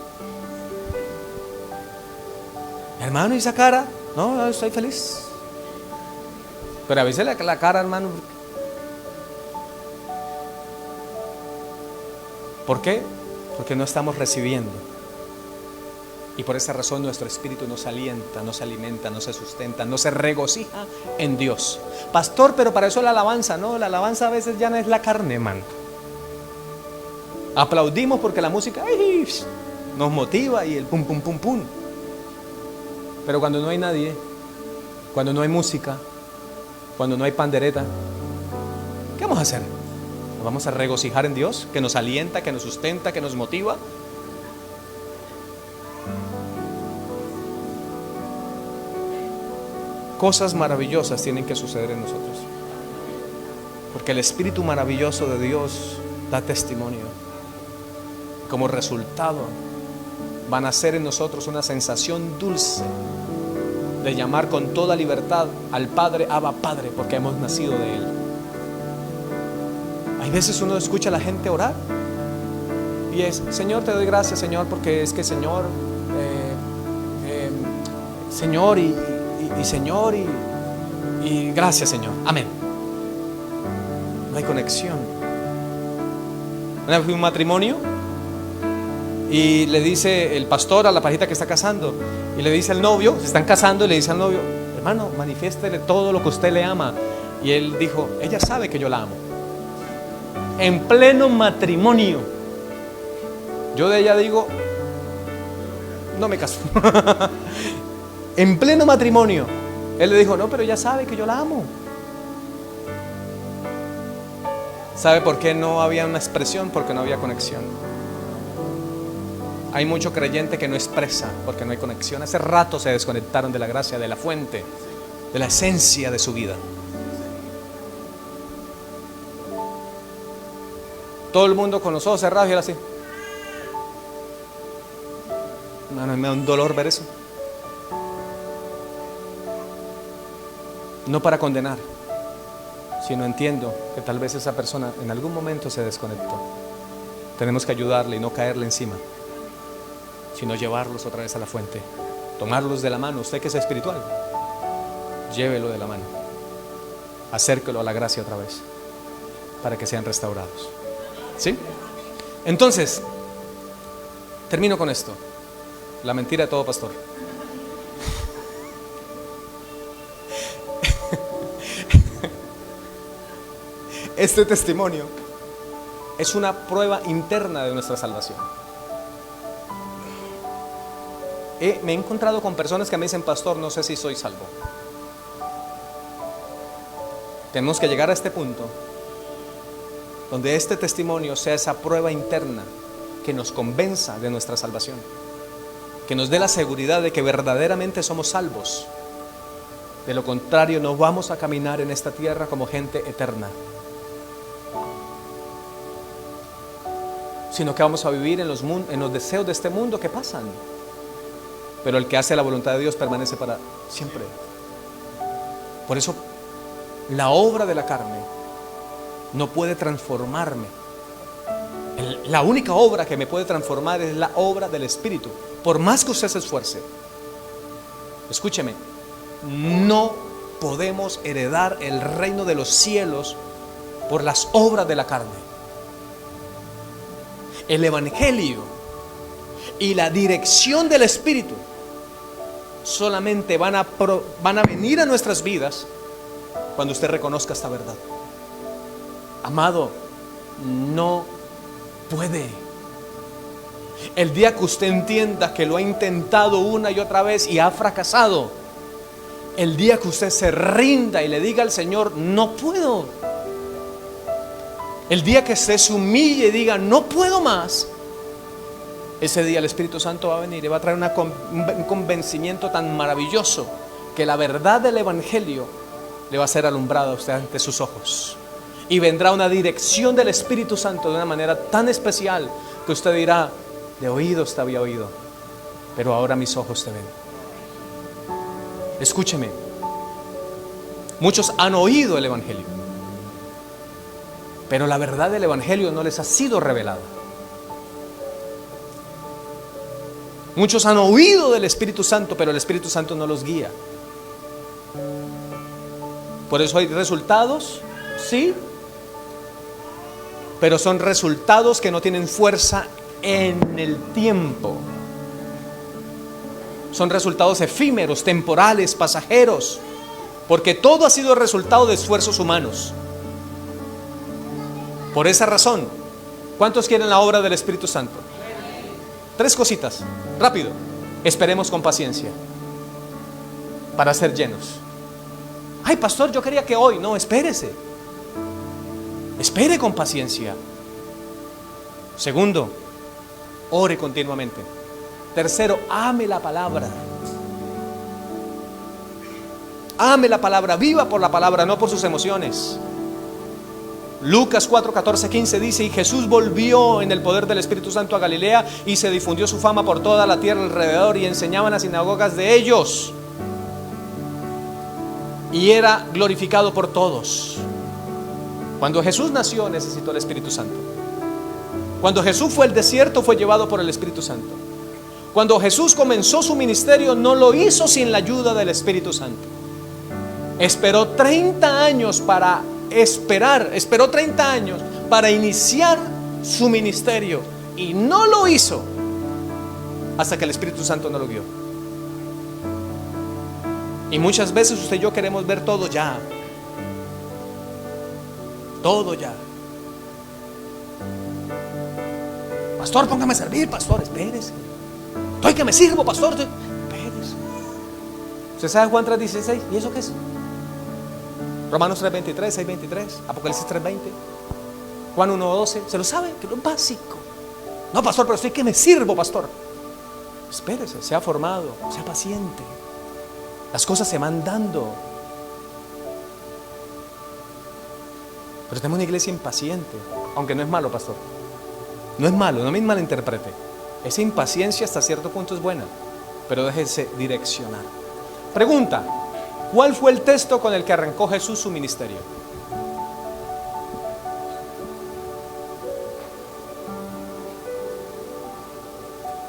Hermano, ¿y esa cara? No, estoy feliz. Pero a veces la cara, hermano. ¿Por qué? Porque no estamos recibiendo. Y por esa razón nuestro espíritu no se alienta, no se alimenta, no se sustenta, no se regocija en Dios. Pastor, pero para eso la alabanza, no, la alabanza a veces ya no es la carne, hermano. Aplaudimos porque la música nos motiva y el pum, pum, pum, pum. Pero cuando no hay nadie, cuando no hay música, cuando no hay pandereta, ¿qué vamos a hacer? ¿Nos vamos a regocijar en Dios, que nos alienta, que nos sustenta, que nos motiva? Cosas maravillosas tienen que suceder en nosotros, porque el Espíritu maravilloso de Dios da testimonio. Como resultado van a ser en nosotros una sensación dulce de llamar con toda libertad al Padre, Abba Padre, porque hemos nacido de Él. Hay veces uno escucha a la gente orar y es: Señor, te doy gracias, Señor, porque es que Señor, Señor y Señor y gracias, Señor, amén. No hay conexión. Una vez fui a un matrimonio y le dice el pastor a la parejita que está casando, y le dice al novio, se están casando, y le dice al novio: hermano, manifiéstele todo lo que usted le ama. Y él dijo: ella sabe que yo la amo. En pleno matrimonio. Yo de ella digo: no me caso. En pleno matrimonio él le dijo: no, pero ella sabe que yo la amo. ¿Sabe por qué no había una expresión? Porque no había conexión. Hay mucho creyente que no expresa porque no hay conexión. Hace rato se desconectaron de la gracia, de la fuente, de la esencia de su vida. Todo el mundo con los ojos cerrados y él así. Me da un dolor ver eso. No para condenar, sino entiendo que tal vez esa persona en algún momento se desconectó. Tenemos que ayudarle y no caerle encima, sino llevarlos otra vez a la fuente, tomarlos de la mano. Usted que es espiritual, llévelo de la mano, acérquelo a la gracia otra vez, para que sean restaurados. ¿Sí? Entonces, termino con esto. La mentira de todo pastor. Este testimonio es una prueba interna de nuestra salvación. Me he encontrado con personas que me dicen: pastor, no sé si soy salvo. Tenemos que llegar a este punto donde este testimonio sea esa prueba interna que nos convenza de nuestra salvación, que nos dé la seguridad de que verdaderamente somos salvos. De lo contrario, no vamos a caminar en esta tierra como gente eterna, sino que vamos a vivir en los deseos de este mundo que pasan. Pero el que hace la voluntad de Dios permanece para siempre. Por eso la obra de la carne no puede transformarme. La única obra que me puede transformar es la obra del Espíritu. Por más que usted se esfuerce, escúcheme, no podemos heredar el reino de los cielos por las obras de la carne. El Evangelio y la dirección del Espíritu solamente van a venir a nuestras vidas cuando usted reconozca esta verdad. Amado, no puede. El día que usted entienda que lo ha intentado una y otra vez y ha fracasado, el día que usted se rinda y le diga al Señor, no puedo, el día que usted se humille y diga, no puedo más, ese día el Espíritu Santo va a venir y va a traer un convencimiento tan maravilloso que la verdad del Evangelio le va a ser alumbrada a usted ante sus ojos. Y vendrá una dirección del Espíritu Santo de una manera tan especial que usted dirá, de oídos te había oído, pero ahora mis ojos te ven. Escúcheme, muchos han oído el Evangelio, pero la verdad del Evangelio no les ha sido revelada. Muchos han oído del Espíritu Santo, pero el Espíritu Santo no los guía. Por eso hay resultados, sí, pero son resultados que no tienen fuerza en el tiempo. Son resultados efímeros, temporales, pasajeros, porque todo ha sido resultado de esfuerzos humanos. Por esa razón, ¿cuántos quieren la obra del Espíritu Santo? 3 cositas, rápido. Esperemos con paciencia para ser llenos. Ay, pastor, yo quería que hoy. No, espérese. Espere con paciencia. Segundo, ore continuamente. Tercero, ame la palabra. Ame la palabra, viva por la palabra, no por sus emociones. Lucas 4, 14, 15 dice: y Jesús volvió en el poder del Espíritu Santo a Galilea, y se difundió su fama por toda la tierra alrededor, y enseñaba en las sinagogas de ellos, y era glorificado por todos. Cuando Jesús nació necesitó el Espíritu Santo. Cuando Jesús fue al desierto fue llevado por el Espíritu Santo. Cuando Jesús comenzó su ministerio no lo hizo sin la ayuda del Espíritu Santo. Esperó 30 años para esperó 30 años para iniciar su ministerio, y no lo hizo hasta que el Espíritu Santo no lo guió. Y muchas veces usted y yo queremos ver todo ya. Todo ya. Pastor, póngame a servir, pastor, espérese. Estoy que me sirvo, pastor, espérese. ¿Usted sabe Juan 3:16? ¿Y eso qué es? Romanos 3:23, 6:23, Apocalipsis 3:20, Juan 1:12. ¿Se lo sabe? Que lo es básico. No, pastor, pero estoy que me sirvo, pastor. Espérese, sea formado, sea paciente. Las cosas se van dando. Pero tenemos una iglesia impaciente, aunque no es malo, pastor. No es malo, no me malinterprete. Esa impaciencia hasta cierto punto es buena, pero déjese direccionar. Pregunta: ¿cuál fue el texto con el que arrancó Jesús su ministerio?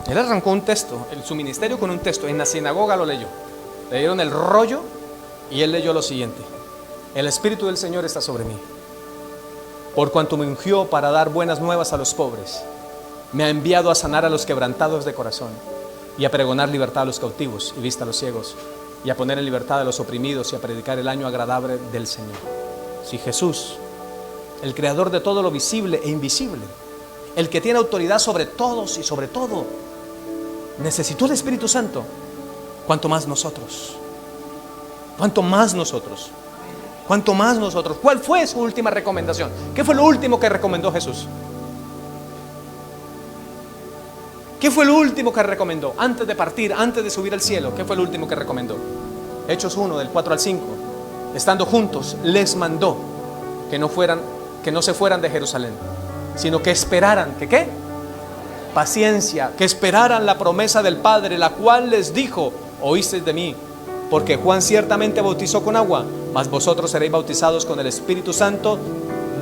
Él arrancó un texto, su ministerio con un texto. En la sinagoga lo leyó. Le dieron el rollo y él leyó lo siguiente: el Espíritu del Señor está sobre mí, por cuanto me ungió para dar buenas nuevas a los pobres. Me ha enviado a sanar a los quebrantados de corazón, y a pregonar libertad a los cautivos y vista a los ciegos, y a poner en libertad a los oprimidos, y a predicar el año agradable del Señor. Si Jesús, el creador de todo lo visible e invisible, el que tiene autoridad sobre todos y sobre todo, necesitó el Espíritu Santo, ¿cuánto más nosotros? ¿Cuánto más nosotros? ¿Cuánto más nosotros? ¿Cuál fue su última recomendación? ¿Qué fue lo último que recomendó Jesús? ¿Qué fue lo último que recomendó? Antes de partir, antes de subir al cielo, ¿qué fue lo último que recomendó? Hechos 1, del 4 al 5. Estando juntos, les mandó que no se fueran de Jerusalén, sino que esperaran, ¿que qué? Paciencia, que esperaran la promesa del Padre, la cual les dijo: oísteis de mí, porque Juan ciertamente bautizó con agua, mas vosotros seréis bautizados con el Espíritu Santo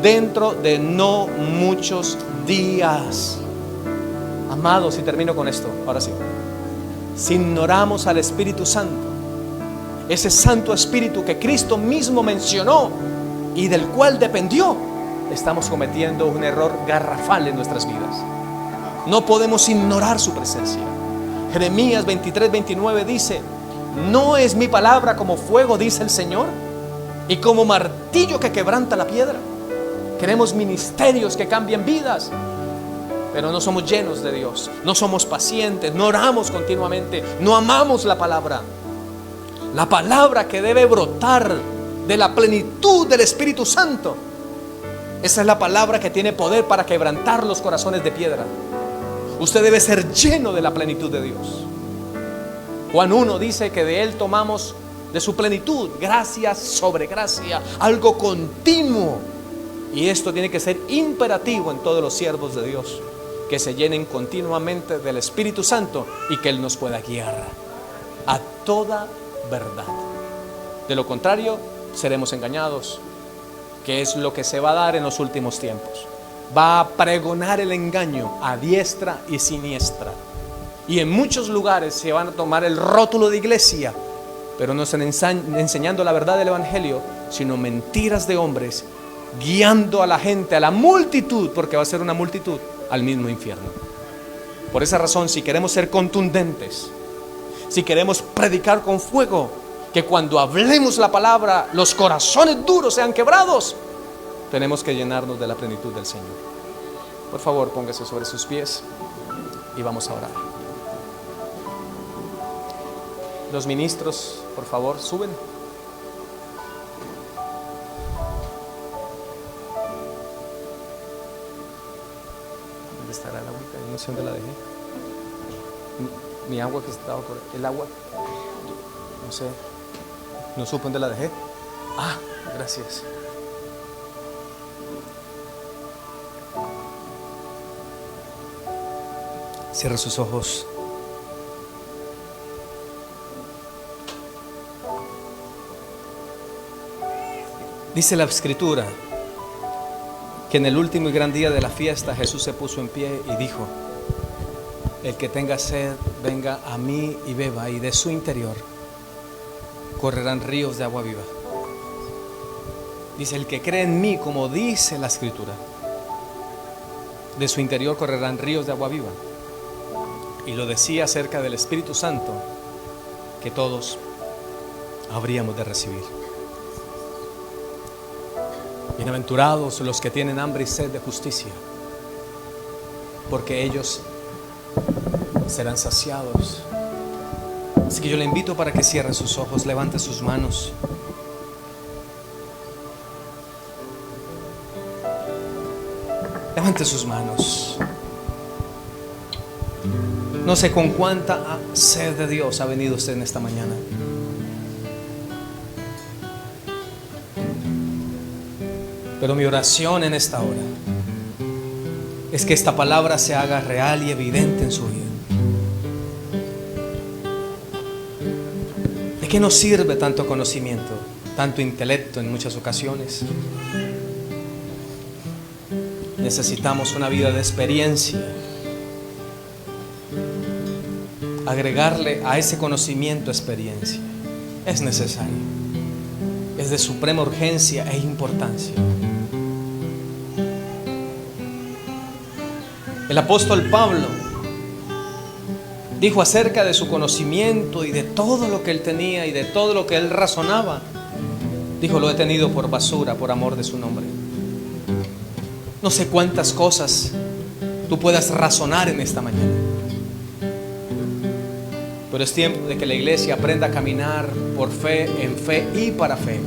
dentro de no muchos días. Amados, y termino con esto, ahora sí. Si ignoramos al Espíritu Santo, ese Santo Espíritu que Cristo mismo mencionó y del cual dependió, estamos cometiendo un error garrafal en nuestras vidas. No podemos ignorar su presencia. Jeremías 23:29 dice: no es mi palabra como fuego, dice el Señor, y como martillo que quebranta la piedra. Queremos ministerios que cambien vidas, pero no somos llenos de Dios, no somos pacientes, no oramos continuamente, no amamos la palabra. La palabra que debe brotar de la plenitud del Espíritu Santo, esa es la palabra que tiene poder para quebrantar los corazones de piedra. Usted debe ser lleno de la plenitud de Dios. Juan 1 dice que de Él tomamos de su plenitud, gracia sobre gracia, algo continuo. Y esto tiene que ser imperativo en todos los siervos de Dios, que se llenen continuamente del Espíritu Santo y que Él nos pueda guiar a toda verdad. De lo contrario, seremos engañados, que es lo que se va a dar en los últimos tiempos. Va a pregonar el engaño a diestra y siniestra. Y en muchos lugares se van a tomar el rótulo de iglesia, pero no están enseñando la verdad del Evangelio, sino mentiras de hombres, guiando a la gente, a la multitud, porque va a ser una multitud, al mismo infierno. Por esa razón, si queremos ser contundentes, si queremos predicar con fuego, que cuando hablemos la palabra los corazones duros sean quebrados, tenemos que llenarnos de la plenitud del Señor. Por favor, póngase sobre sus pies y vamos a orar. Los ministros, por favor, suben. ¿Dónde estará el agüita? No sé dónde la dejé. Mi agua que estaba por el agua. No sé. No supe dónde la dejé. Ah, gracias. Cierra sus ojos. Dice la Escritura que en el último y gran día de la fiesta Jesús se puso en pie y dijo: el que tenga sed, venga a mí y beba, y de su interior correrán ríos de agua viva. Dice: el que cree en mí, como dice la Escritura, de su interior correrán ríos de agua viva. Y lo decía acerca del Espíritu Santo, que todos habríamos de recibir. Bienaventurados los que tienen hambre y sed de justicia, porque ellos serán saciados. Así que yo le invito para que cierre sus ojos, levante sus manos. Levante sus manos. No sé con cuánta sed de Dios ha venido usted en esta mañana. Pero mi oración en esta hora es que esta palabra se haga real y evidente en su vida. ¿De qué nos sirve tanto conocimiento, tanto intelecto en muchas ocasiones? Necesitamos una vida de experiencia. Agregarle a ese conocimiento experiencia es necesario, es de suprema urgencia e importancia. El apóstol Pablo dijo acerca de su conocimiento y de todo lo que él tenía y de todo lo que él razonaba. Dijo: lo he tenido por basura por amor de su nombre. No sé cuántas cosas tú puedas razonar en esta mañana, pero es tiempo de que la iglesia aprenda a caminar por fe, en fe y para fe.